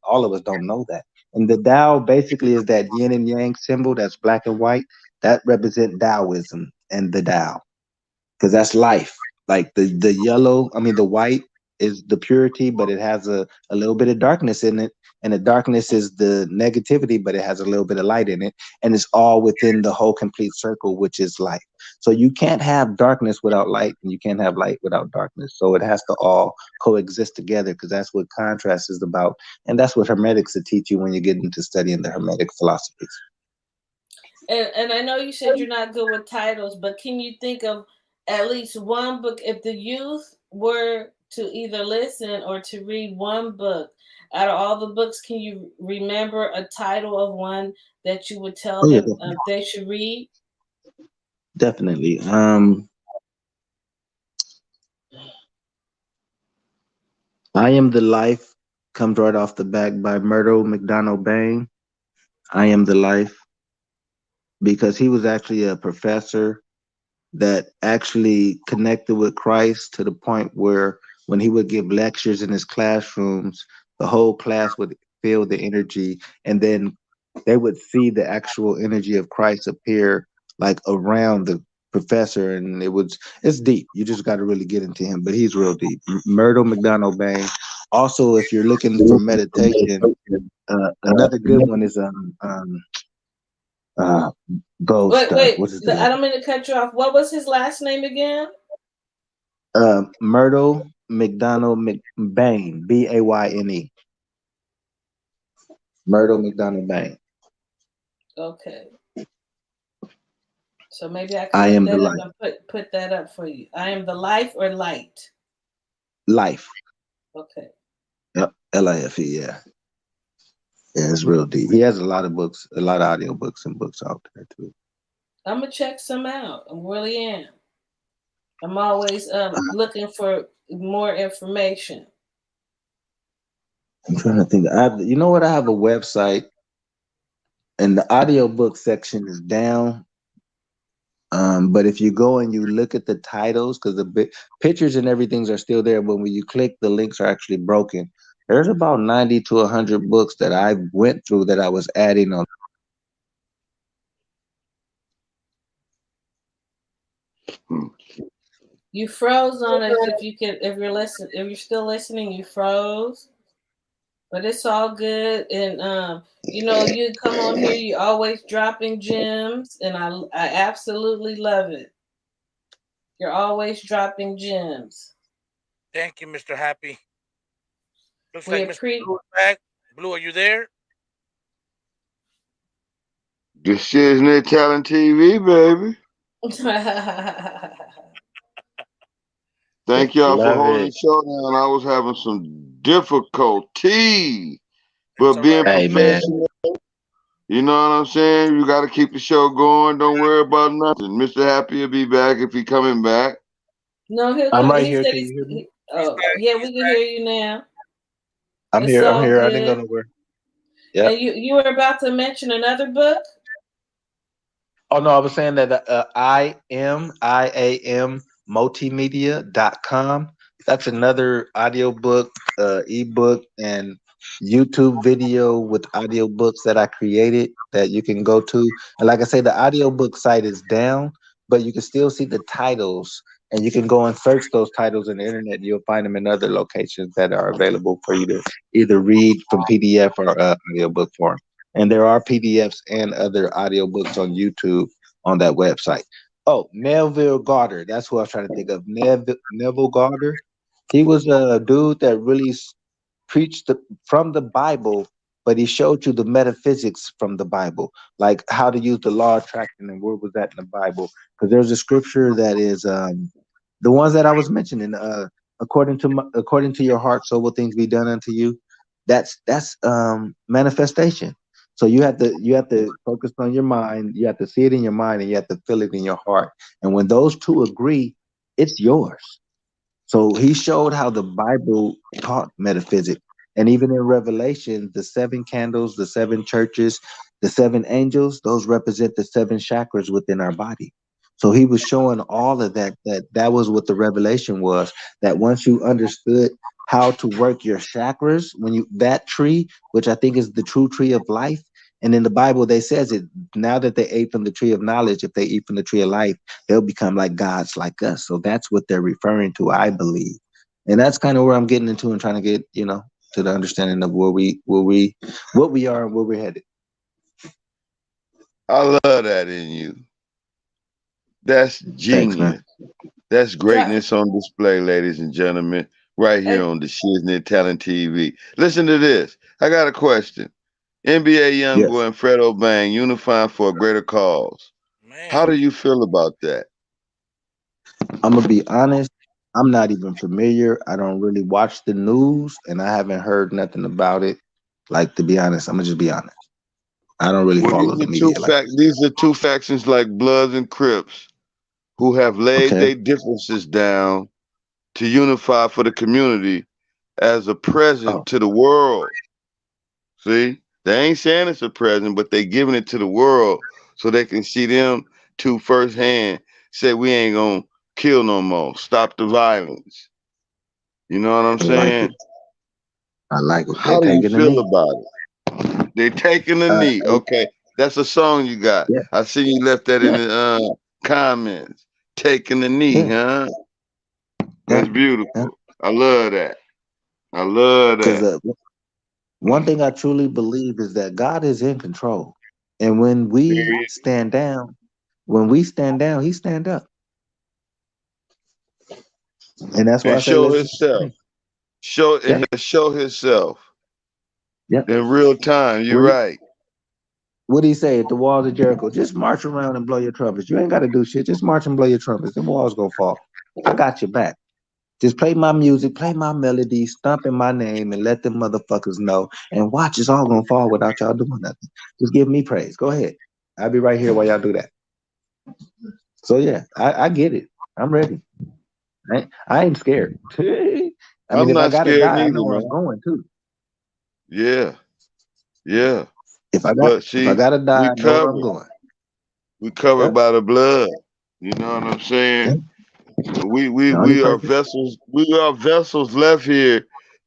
all of us don't know that. And the Tao basically is that yin and yang symbol that's black and white that represent Taoism and the Tao, because that's life. Like the yellow, I mean the white is the purity, but it has a little bit of darkness in it, and the darkness is the negativity, but it has a little bit of light in it, and it's all within the whole complete circle, which is life. So you can't have darkness without light, and you can't have light without darkness. So it has to all coexist together, because that's what contrast is about, and that's what Hermetics will teach you when you get into studying the Hermetic philosophies. And I know you said you're not good with titles, but can you think of at least one book, if the youth were to either listen or to read one book out of all the books, can you remember a title of one that you would tell them they should read? Definitely. I Am the Life comes right off the back by Myrtle McDonald Bain. I Am the Life, because he was actually a professor that actually connected with Christ to the point where when he would give lectures in his classrooms, the whole class would feel the energy, and then they would see the actual energy of Christ appear like around the professor, and it's deep. You just got to really get into him, but he's real deep. Myrtle McDonald Bain. Also, if you're looking for meditation, another good one is Ghost. Wait. What is I don't mean to cut you off. What was his last name again? Myrtle McDonald Bain, Bayne. Myrtle McDonald Bain. Okay. So maybe I can look that up and put that up for you. I Am the Life or Light? Life. Okay. Yep. LIFE, yeah. Yeah, it's real deep. He has a lot of books, a lot of audio books and books out there too. I'm gonna check some out. I really am. I'm always looking for more information. I'm trying to think. You know what? I have a website, and the audiobook section is down. But if you go and you look at the titles, because the pictures and everything are still there, but when you click, the links are actually broken. There's about 90 to 100 books that I went through that I was adding on. You froze on us. If you're still listening, you froze. But it's all good, and you come on here. You always dropping gems, and I absolutely love it. You're always dropping gems. Thank you, Mr. Happy. Looks like Mr. Blue is back. Blue, are you there? The Shiz-Nit Talent TV, baby. Thank y'all for holding the show down. I was having some difficulty, but being professional, You know what I'm saying? You got to keep the show going. Don't worry about nothing. Mr. Happy will be back if he coming back. No, he'll I'm come. right He here. said Can you hear me? oh, yeah, we can hear you now. I'm It's here. I'm all here. I didn't go good. nowhere. Yep. And you were about to mention another book? Oh no, I was saying that I am multimedia.com. That's another audiobook, ebook, and YouTube video with audiobooks that I created that you can go to. And like I say, the audiobook site is down, but you can still see the titles and you can go and search those titles in the internet. You'll find them in other locations that are available for you to either read from PDF or audiobook form. And there are PDFs and other audiobooks on YouTube on that website. Oh, Neville Goddard. That's who I was trying to think of. Neville Goddard. He was a dude that really preached from the Bible, but he showed you the metaphysics from the Bible, like how to use the law of attraction and where was that in the Bible. Because there's a scripture that is the ones that I was mentioning. According to your heart, so will things be done unto you. That's manifestation. So you have to focus on your mind. You have to see it in your mind, and you have to feel it in your heart. And when those two agree, it's yours. So he showed how the Bible taught metaphysics. And even in Revelation, the seven candles, the seven churches, the seven angels, those represent the seven chakras within our body. So he was showing all of that was what the revelation was, that once you understood how to work your chakras, when you that tree, which I think is the true tree of life, and in the Bible they says it, now that they ate from the tree of knowledge, if they eat from the tree of life, they'll become like gods like us. So that's what they're referring to, I believe. And that's kind of where I'm getting into and trying to get, to the understanding of what we are and where we're headed. I love that in you. That's Thanks, man. genius. That's Try, greatness on display, ladies and gentlemen, right here uh, on the Shiznit Talent TV. Listen to this. I got a question. NBA Yes. YoungBoy and Fredo Bang unifying for a greater cause. Man. How do you feel about that? I'm gonna be honest. I'm not even familiar. I don't really watch the news and I haven't heard nothing about it. Like, to be honest, I'm gonna just be honest. I don't really Well, follow these the are two media like fact. These are two factions like Bloods and Crips who have that. laid Okay. their differences down to unify for the community as a present Oh, to the world. See, they ain't saying it's a present, but they giving it to the world so they can see them two firsthand. Say we ain't gonna kill no more. Stop the violence. You know what I'm I like it. saying? I like it. They How do you taking the feel knee. about it? They taking the knee. Hey, Okay, that's a song you got. yeah, I see you left that in yeah, the comments. Taking the knee, yeah, huh? yeah, That's yeah. beautiful. I love that. I love Because that. one thing I truly believe is that God is in control, and Period. when we stand down, He stand up, and that's why I And say show let's just himself. pray. Show Yeah, and show himself yeah. in real time. You're What right. what do He say at the walls of Jericho? Just march around and blow your trumpets. You ain't got to do shit. Just march and blow your trumpets. The walls gonna fall. I got your back. Just play my music, play my melody, stomp in my name, and let them motherfuckers know. And watch, it's all gonna fall without y'all doing nothing. Just give me praise. Go ahead. I'll be right here while y'all do that. So yeah, I get it. I'm ready. I ain't scared. I mean, I'm if I not gotta scared die, I neither, know where I'm man. going too. Yeah, yeah. But If I see, gotta die, we I know where I'm covered. going. We covered Yeah, by the blood. You know what I'm yeah. saying? We we The only we are person. vessels. We are vessels left here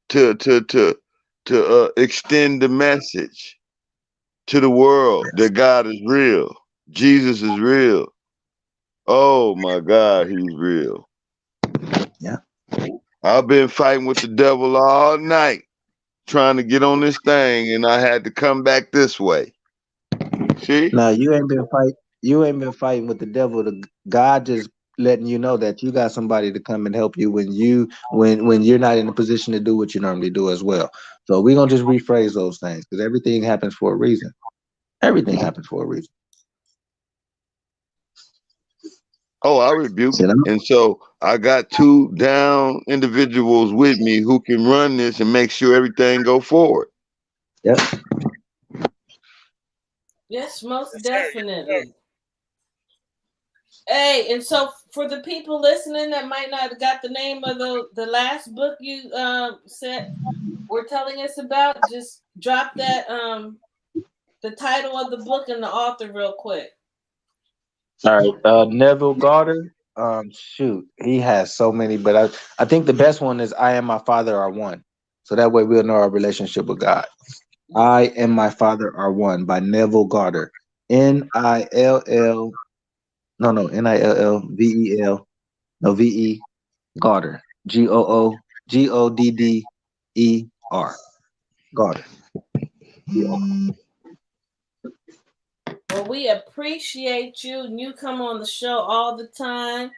to extend the message to the world that God is real. Jesus is real. Oh my God, he's real. Yeah. I've been fighting with the devil all night trying to get on this thing, and I had to come back this way. See? Now you ain't been fighting with the devil. God just letting you know that you got somebody to come and help you when you're not in a position to do what you normally do as well. So we're gonna just rephrase those things because everything happens for a reason. Everything happens for a reason. Oh, I rebuke See, it. And so I got two down individuals with me who can run this and make sure everything go forward. yep. Yes, most Yes, sir. Yes, sir. definitely. Hey, and so for the people listening that might not have got the name of the last book you said were telling us about, just drop that the title of the book and the author real quick. All right, Neville Goddard. Shoot, he has so many, but I think the best one is "I Am My Father Are One," so that way we'll know our relationship with God. "I Am My Father Are One" by Neville Goddard. Nill, no, Nillvel, no Ve, Goddard. Goodder. Goddard. Well, we appreciate you, and you come on the show all the time,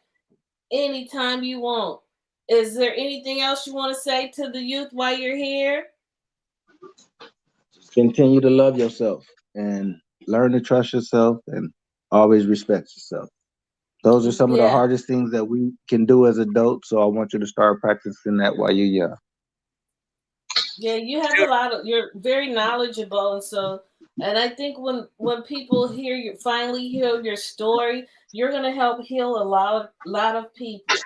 anytime you want. Is there anything else you want to say to the youth while you're here? Continue to love yourself and learn to trust yourself and always respect yourself. Those are some of the Yeah, hardest things that we can do as adults. So I want you to start practicing that while you're young. yeah, you have a Beautiful. lot of. You're very knowledgeable, and so, and I think when people hear you finally hear your story, you're gonna help heal a lot of people.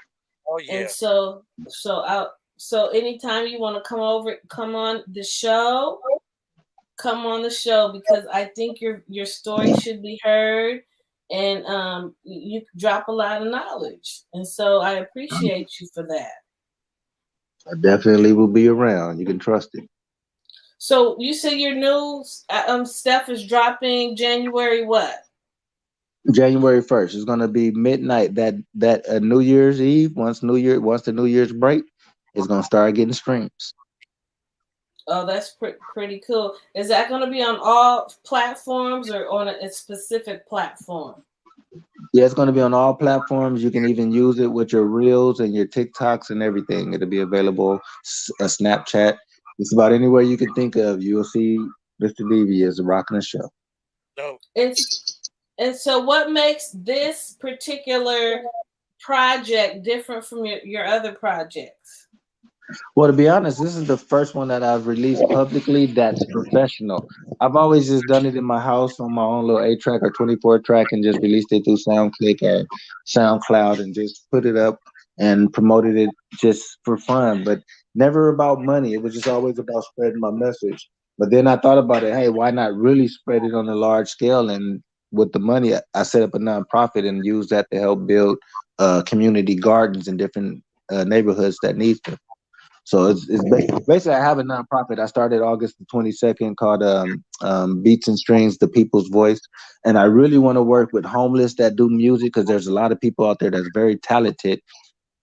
Oh And yeah. so anytime you want to come on the show, come on the show because I think your story should be heard, and you drop a lot of knowledge, and so I appreciate you for that. I definitely will be around. You can trust it. So you say your new stuff is dropping January what? January 1st is going to be midnight. That New Year's Eve. Once the New Year's break, it's going to start getting streams. Oh, that's pretty cool. Is that going to be on all platforms or on a specific platform? Yeah, it's going to be on all platforms. You can even use it with your reels and your TikToks and everything. It'll be available. A Snapchat. It's about anywhere you can think of. You'll see Mr. Devi is rocking the show. Dope. It's And so, what makes this particular project different from your other projects? Well, to be honest, this is the first one that I've released publicly that's professional. I've always just done it in my house on my own little 8 track or 24 track and just released it through SoundClick or SoundCloud and just put it up and promoted it just for fun, but never about money. It was just always about spreading my message. But then I thought about it, hey, why not really spread it on a large scale? And with the money, I set up a nonprofit and use that to help build community gardens in different neighborhoods that need them. So basically I have a nonprofit. I started August the 22nd called Beats and Strings, the People's Voice. And I really want to work with homeless that do music because there's a lot of people out there that's very talented.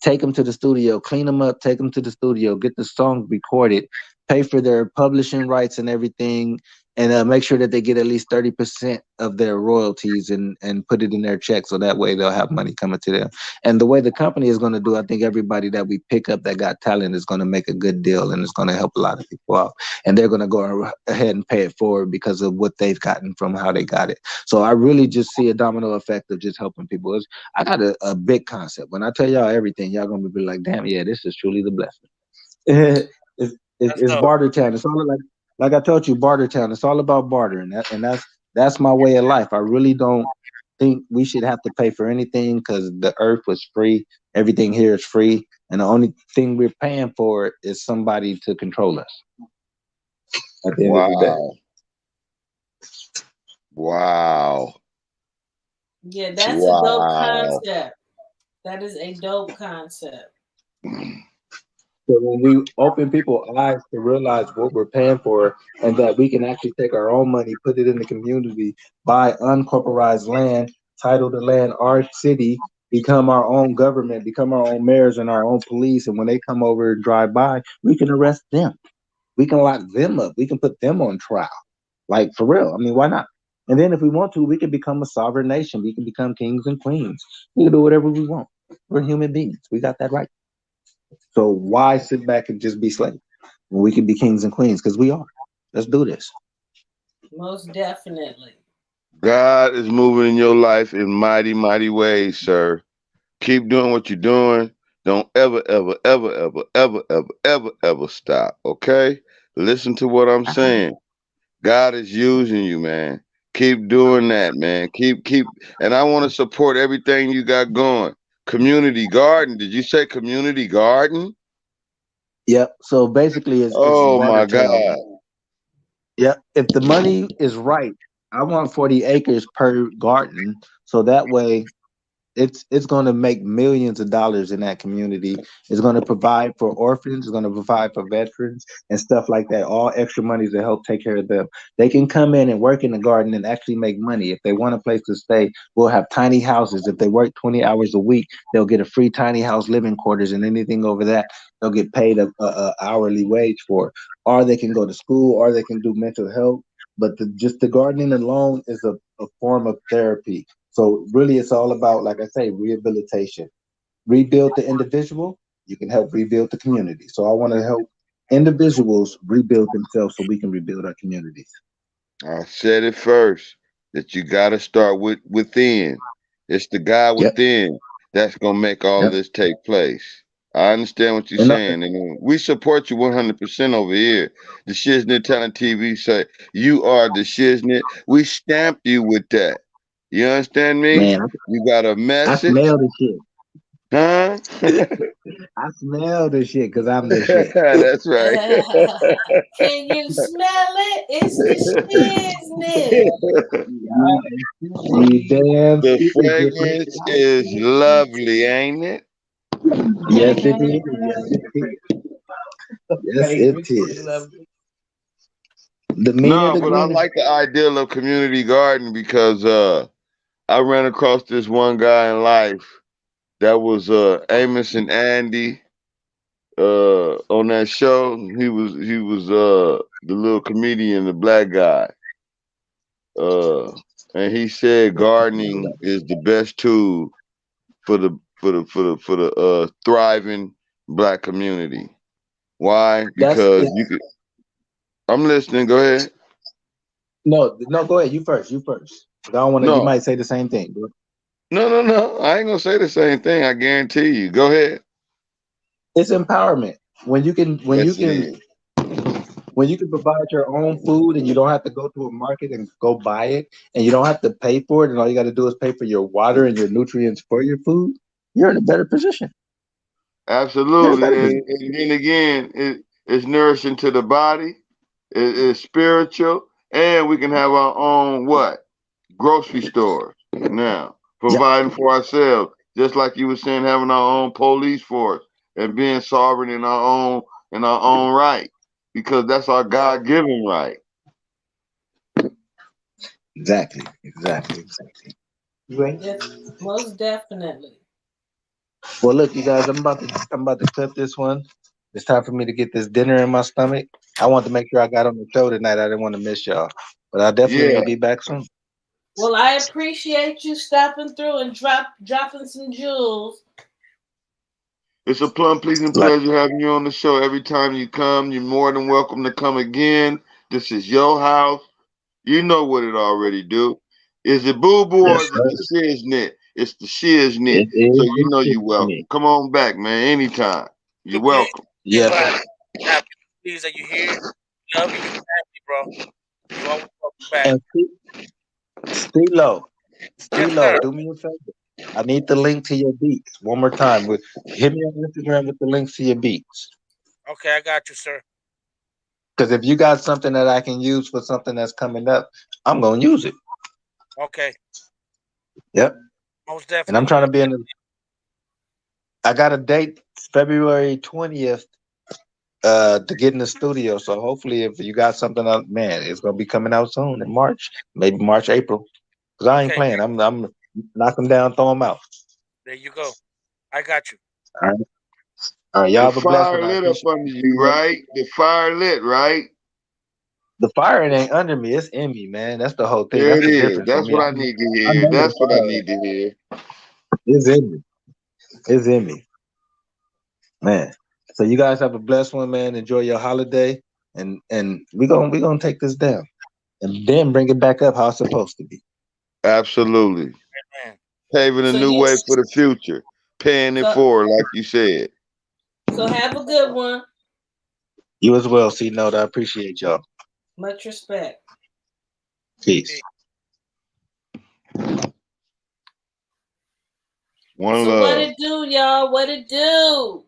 Take them to the studio, clean them up, take them to the studio, get the song recorded, pay for their publishing rights and everything, and make sure that they get at least 30% of their royalties and put it in their check so that way they'll have money coming to them. And the way the company is going to do, I think everybody that we pick up that got talent is going to make a good deal and it's going to help a lot of people out. And they're going to go ahead and pay it forward because of what they've gotten from how they got it. So I really just see a domino effect of just helping people. I got a big concept. When I tell y'all everything, y'all gonna be like, "Damn, yeah, this is truly the blessing." That's It's dope. barter town. It's all like I told you, barter town. It's all about bartering, and that's my way of life. I really don't think we should have to pay for anything because the earth was free. Everything here is free, and the only thing we're paying for is somebody to control us at the end of the day. Wow. Wow. Yeah, that's a dope Wow. concept. That is a dope concept. So when we open people's eyes to realize what we're paying for and that we can actually take our own money, put it in the community, buy uncorporized land, title the land our city, become our own government, become our own mayors and our own police. And when they come over and drive by, we can arrest them. We can lock them up. We can put them on trial. Like for real. I mean, why not? And then if we want to, we can become a sovereign nation. We can become kings and queens. We can do whatever we want. We're human beings. We got that right. So why sit back and just be slaves when we can be kings and queens? Because we are. Let's do this. Most definitely. God is moving in your life in mighty, mighty ways, sir. Keep doing what you're doing. Don't ever, ever, ever, ever, ever, ever, ever, ever stop. Okay? Listen to what I'm saying. God is using you, man. Keep doing that, man. Keep, and I want to support everything you got going. Community garden. Did you say community garden? Yep. So basically, it's Oh my bartertail. God. Yep. If the money is right, I want 40 acres per garden, so that way it's going to make millions of dollars in that community. It's going to provide for orphans. It's going to provide for veterans and stuff like that. All extra monies to help take care of them. They can come in and work in the garden and actually make money. If they want a place to stay, we'll have tiny houses. If they work 20 hours a week, they'll get a free tiny house living quarters, and anything over that, they'll get paid a hourly wage for. Or they can go to school, or they can do mental health. But just the gardening alone is a form of therapy. So really, it's all about, like I say, rehabilitation. Rebuild the individual, you can help rebuild the community. So I want to help individuals rebuild themselves so we can rebuild our communities. I said it first that you got to start within. It's the guy Yep. within that's gonna make all Yep. this take place. I understand what you're And saying, and we support you 100% over here. The Shiznit Talent TV say you are the Shiznit. We stamped you with that. You understand me? man, You got a I message, smell the shit. huh? I smell the shit because I'm the shit. That's right. Can you smell it? It's the shiznit. You damn The skippy just like fragrance is lovely, ain't it? yes, it is. Yes, it is. Yes, it is. The meaner No, the but I greener. like the ideal of community garden because I ran across this one guy in life that was Amos and Andy on that show. He was the little comedian, the black guy. Uh and he said gardening is the best tool for the thriving black community. Why? That's Because it. you could I'm listening, go ahead. No, go ahead. You first. You first. I don't want to. You No, might say the same thing. no. I ain't gonna say the same thing. I guarantee you. Go ahead. It's empowerment when you can Yes, it is. when you can provide your own food and you don't have to go to a market and go buy it, and you don't have to pay for it, and all you got to do is pay for your water and your nutrients for your food. You're in a better position. You're in a Absolutely. better And, position. and then again, it's nourishing to the body. It's spiritual, and we can have our own what grocery stores now, Yeah, providing for ourselves. Just like you were saying, having our own police force and being sovereign in our own right, because that's our God given right. exactly. Right. Yes, most definitely. Well, look, you guys, I'm about to cut this one. It's time for me to get this dinner in my stomach. I want to make sure I got on the show tonight. I didn't want to miss y'all, but I definitely Yeah, will be back soon. Well, I appreciate you stopping through and dropping some jewels. it's a plum pleasing Like, pleasure having you on the show. Every time you come, you're more than welcome to come again. This is your house. You know what it already do. Is it boo boo or yes, is it sir. the shiznit? It's the shiznit. It is So you know you me. welcome. Come on back, man. Anytime. You're You please, welcome. Yes, everybody, happy, pleased that you're here. Love you, family, bro. You always welcome back. and Stilo, Yes, Stilo, sir. do me a favor. I need the link to your beats one more time. Hit me on Instagram with the links to your beats. Okay, I got you, sir. Because if you got something that I can use for something that's coming up, I'm gonna use it. Okay, Yep. most And I'm definitely, trying to most be in. I got a date February 20th to get in the studio. So hopefully, if you got something up, man, it's gonna be coming out soon in March, maybe March, April. Cause I ain't okay. playing. I'm knock them down, throw them out. There you go. I got you. All right, all right. Y'all The have a blessed fire one. I lit up appreciate under you, it. right? The fire lit, right? The fire it ain't under me. It's in me, man. That's the whole thing. There That's it the is. difference for That's me. what I need to I hear. know the That's what I fire. need to hear. It's in me. It's in me, man. So you guys have a blessed one, man. Enjoy your holiday, and we gonna take this down and then bring it back up how it's supposed to be. Absolutely. Man. Paving a So new you way for the future. Paying it so forward, like you said. so have a good one. You as well, C Note. I appreciate y'all. Much respect. Peace. Peace. One So what love. it do, y'all? What it do?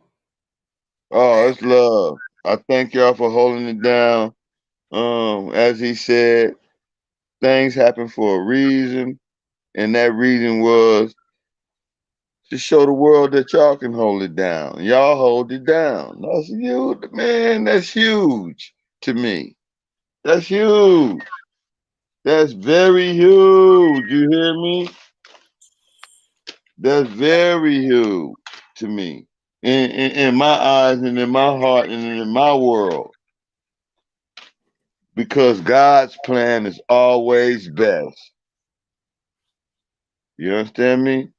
Oh, it's love. I thank y'all for holding it down. As he said, things happen for a reason, and that reason was to show the world that y'all can hold it down. Y'all hold it down. That's huge, man. That's huge to me. That's huge. That's very huge. You hear me? That's very huge to me. In my eyes and in my heart and in my world. Because God's plan is always best. You understand me?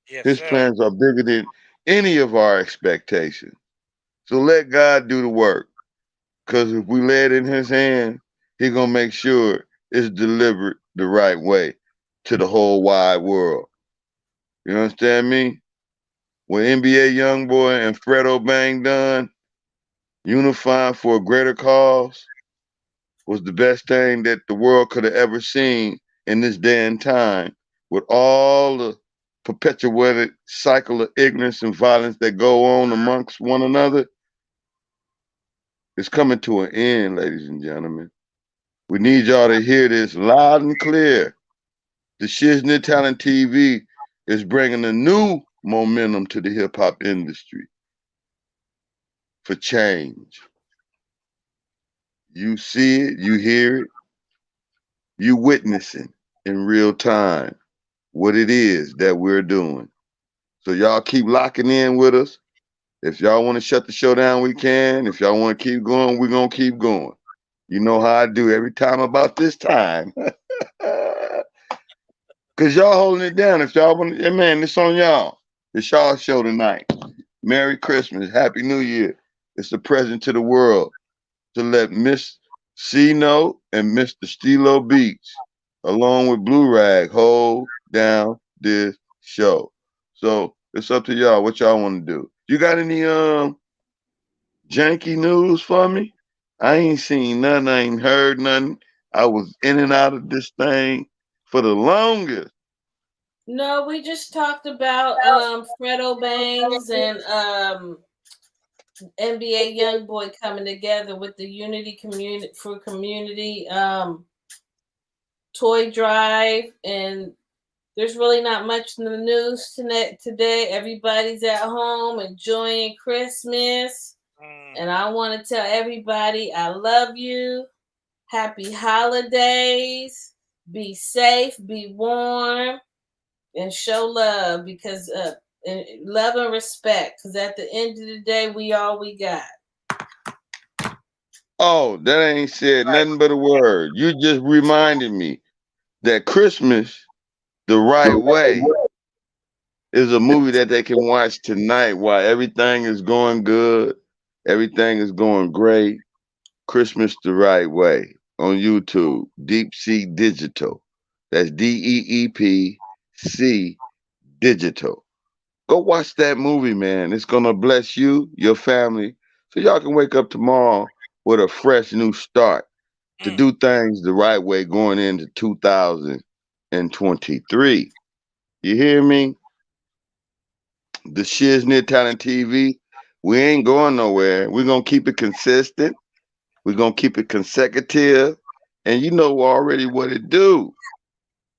Yes, His sir. plans are bigger than any of our expectations. So let God do the work. Because if we lay it in his hand, he's going to make sure it's delivered the right way to the whole wide world. You understand me? When NBA Youngboy and FREDO Bang done, unifying for a greater cause was the best thing that the world could have ever seen in this day and time, with all the perpetuated cycle of ignorance and violence that go on amongst one another. It's coming to an end, ladies and gentlemen. We need y'all to hear this loud and clear. The Shiznit Talent TV is bringing a new momentum to the hip hop industry for change. You see it, you hear it, you witnessing in real time what it is that we're doing. So y'all keep locking in with us. If y'all want to shut the show down, we can. If y'all want to keep going, we're going to keep going. You know how I do every time about this time. Because y'all holding it down. If y'all want to, man, it's on y'all. It's y'all show tonight. Merry Christmas. Happy New Year. It's a present to the world to let Miss C Note and Mr. Stilo Beats, along with Blue Rag, hold down this show. So it's up to y'all what y'all want to do. You got any janky news for me? I ain't seen nothing, I ain't heard nothing. I was in and out of this thing for the longest. No, we just talked about Fredo Bangs and NBA Youngboy coming together with the Unity Community for Community toy drive, and there's really not much in the news today. Everybody's at home enjoying Christmas, and I want to tell everybody I love you. Happy holidays. Be safe, be warm, and show love because love and respect. Because at the end of the day, we all we got. Oh, that ain't said nothing but a word. You just reminded me that Christmas the Right Way is a movie that they can watch tonight while everything is going good, everything is going great. Christmas the Right Way on YouTube, Deep Sea Digital. That's DEEPC Digital. Go watch that movie, man. It's gonna bless you, your family, so y'all can wake up tomorrow with a fresh new start to do things the right way going into 2023. You hear me? The Shiznit Talent TV. We ain't going nowhere. We're gonna keep it consistent. We're gonna keep it consecutive. And you know already what it do.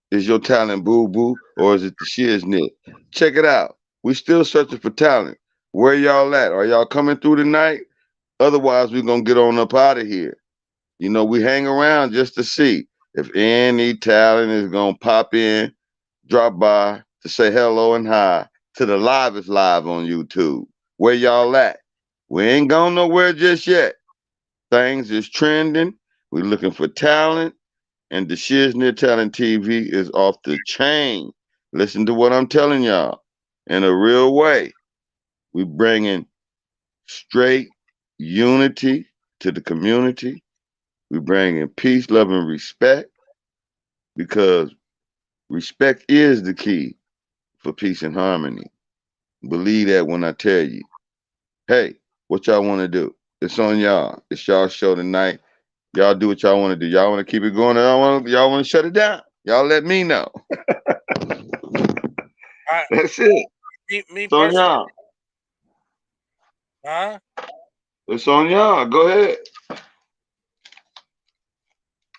Is your talent boo boo or is it the Shiznit? Check it out. We still searching for talent. Where y'all at? Are y'all coming through tonight? Otherwise, we're gonna get on up out of here. You know, we hang around just to see if any talent is gonna pop in, drop by to say hello and hi to the live is live on YouTube. Where y'all at? We ain't going nowhere just yet. Things is trending. We looking for talent, and the Shiznit Talent TV is off the chain. Listen to what I'm telling y'all. In a real way, we bringing straight unity to the community. We bringing peace, love, and respect because respect is the key for peace and harmony. Believe that when I tell you. Hey, what y'all want to do? It's on y'all. It's y'all show tonight. Y'all do what y'all want to do. Y'all want to keep it going, or y'all want to shut it down. Y'all let me know. I, That's it. me It's on personally, y'all. huh? It's on y'all. Go ahead.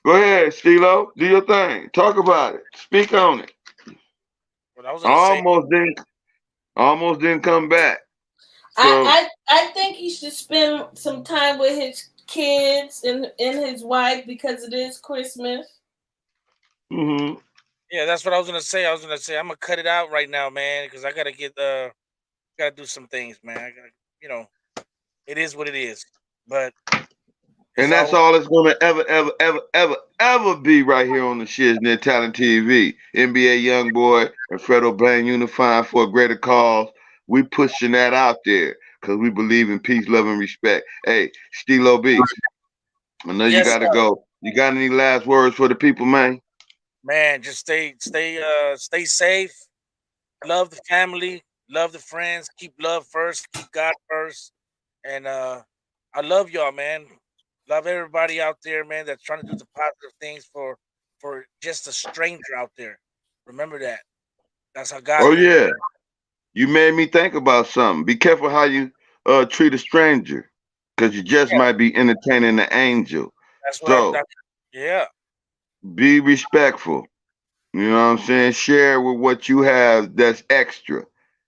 Go ahead, Stilo. Do your thing. Talk about it. Speak on it. What I was gonna say. Almost didn't come back. So I think he should spend some time with his kids and his wife because it is Christmas. mhm. Yeah, that's what I was gonna say. I was gonna say I'm gonna cut it out right now, man, because I gotta gotta do some things, man. I gotta, you know, it is what it is. But it's And that's always all it's gonna ever be right here on the Shiznit Talent TV. NBA Youngboy and Fredo Bang unifying for a greater cause. We pushing that out there because we believe in peace, love, and respect. Hey, Stilo Beats, I know you yes, gotta sir. go. You got any last words for the people, man? Man. Just stay safe. Love the family, love the friends, keep love first, keep God first, and I love y'all, man. Love everybody out there, man. That's trying to do the positive things for just a stranger out there. Remember that. That's how God Oh moves. yeah. You made me think about something. Be careful how you treat a stranger, because you just Yeah, might be entertaining an angel. that's what I'm. So Yeah, be respectful. You know what I'm saying? Share with what you have that's extra,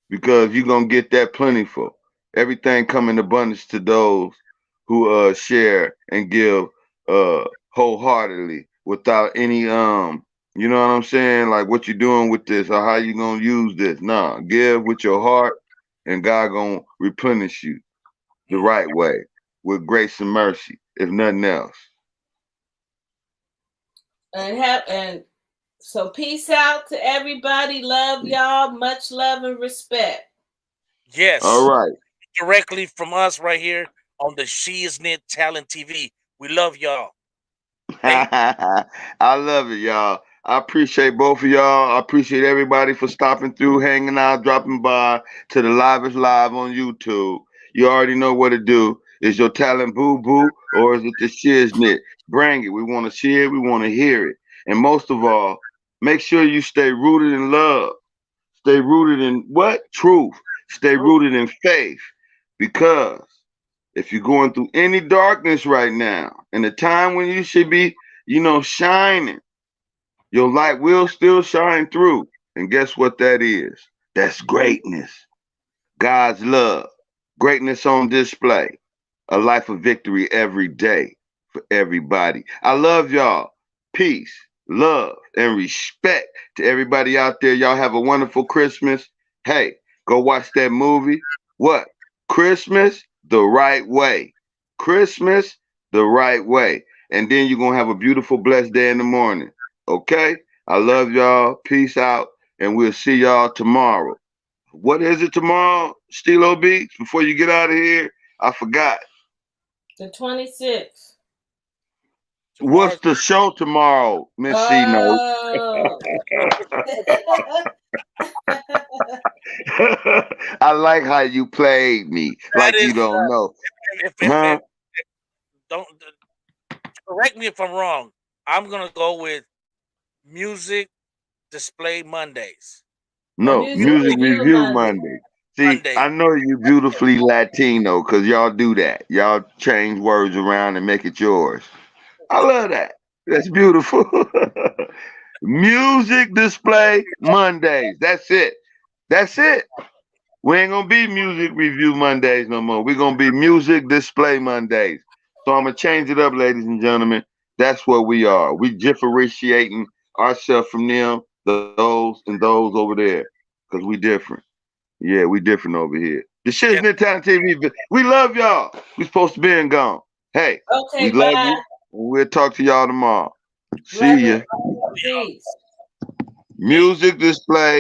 because you're gonna get that plentiful. Everything come in abundance to those who share and give wholeheartedly without any you know what I'm saying? Like what you doing with this or how you gonna use this. Nah, give with your heart and God gonna replenish you the mm, right way with grace and mercy, if nothing else. And so peace out to everybody. Love y'all. Much love and respect. All yes, right. directly from us right here on the She Is Knit Talent TV. We love y'all. Thank I love it, y'all. I appreciate both of y'all. I appreciate everybody for stopping through, hanging out, dropping by to the Live is Live on YouTube. You already know what to do. Is your talent boo boo or is it the shiznit? Bring it. We want to see it. We want to hear it. And most of all, make sure you stay rooted in love. Stay rooted in what? Truth. Stay you. rooted in faith. Because if you're going through any darkness right now, in a time when you should be, shining, your light will still shine through. And guess what that is? That's greatness. God's love. Greatness on display. A life of victory every day for everybody. I love y'all. Peace, love, and respect to everybody out there. Y'all have a wonderful Christmas. Hey, go watch that movie. What? Christmas the right way. Christmas the right way. And then you're going to have a beautiful, blessed day in the morning. Okay? I love y'all. Peace out. And we'll see y'all tomorrow. What is it tomorrow, Stilo Beats? Before you get out of here, I forgot. The 26th. What's Tomorrow's the show tomorrow, Miss C? No. Oh. I like how you played me, that like you is don't know, if huh? don't correct me if I'm wrong. I'm gonna go with music display Mondays or No, Music Music music Review Review Monday. Monday. See, Monday. I know you beautifully Latino because y'all do that. Y'all change words around and make it yours. I love that. That's beautiful. Music Display Mondays. That's it. That's it. We ain't gonna be music review Mondays no more. We're gonna be music display Mondays. So I'm gonna change it up, ladies and gentlemen. That's what we are. We differentiating ourselves from them, those over there, because we different. Yeah, we different over here. The shit's Yes, Nit Talent TV. We love y'all. We supposed to be and gone. Hey, we Okay, love bye. you. We'll talk to y'all tomorrow. Love See it. ya. Peace. peace. Music display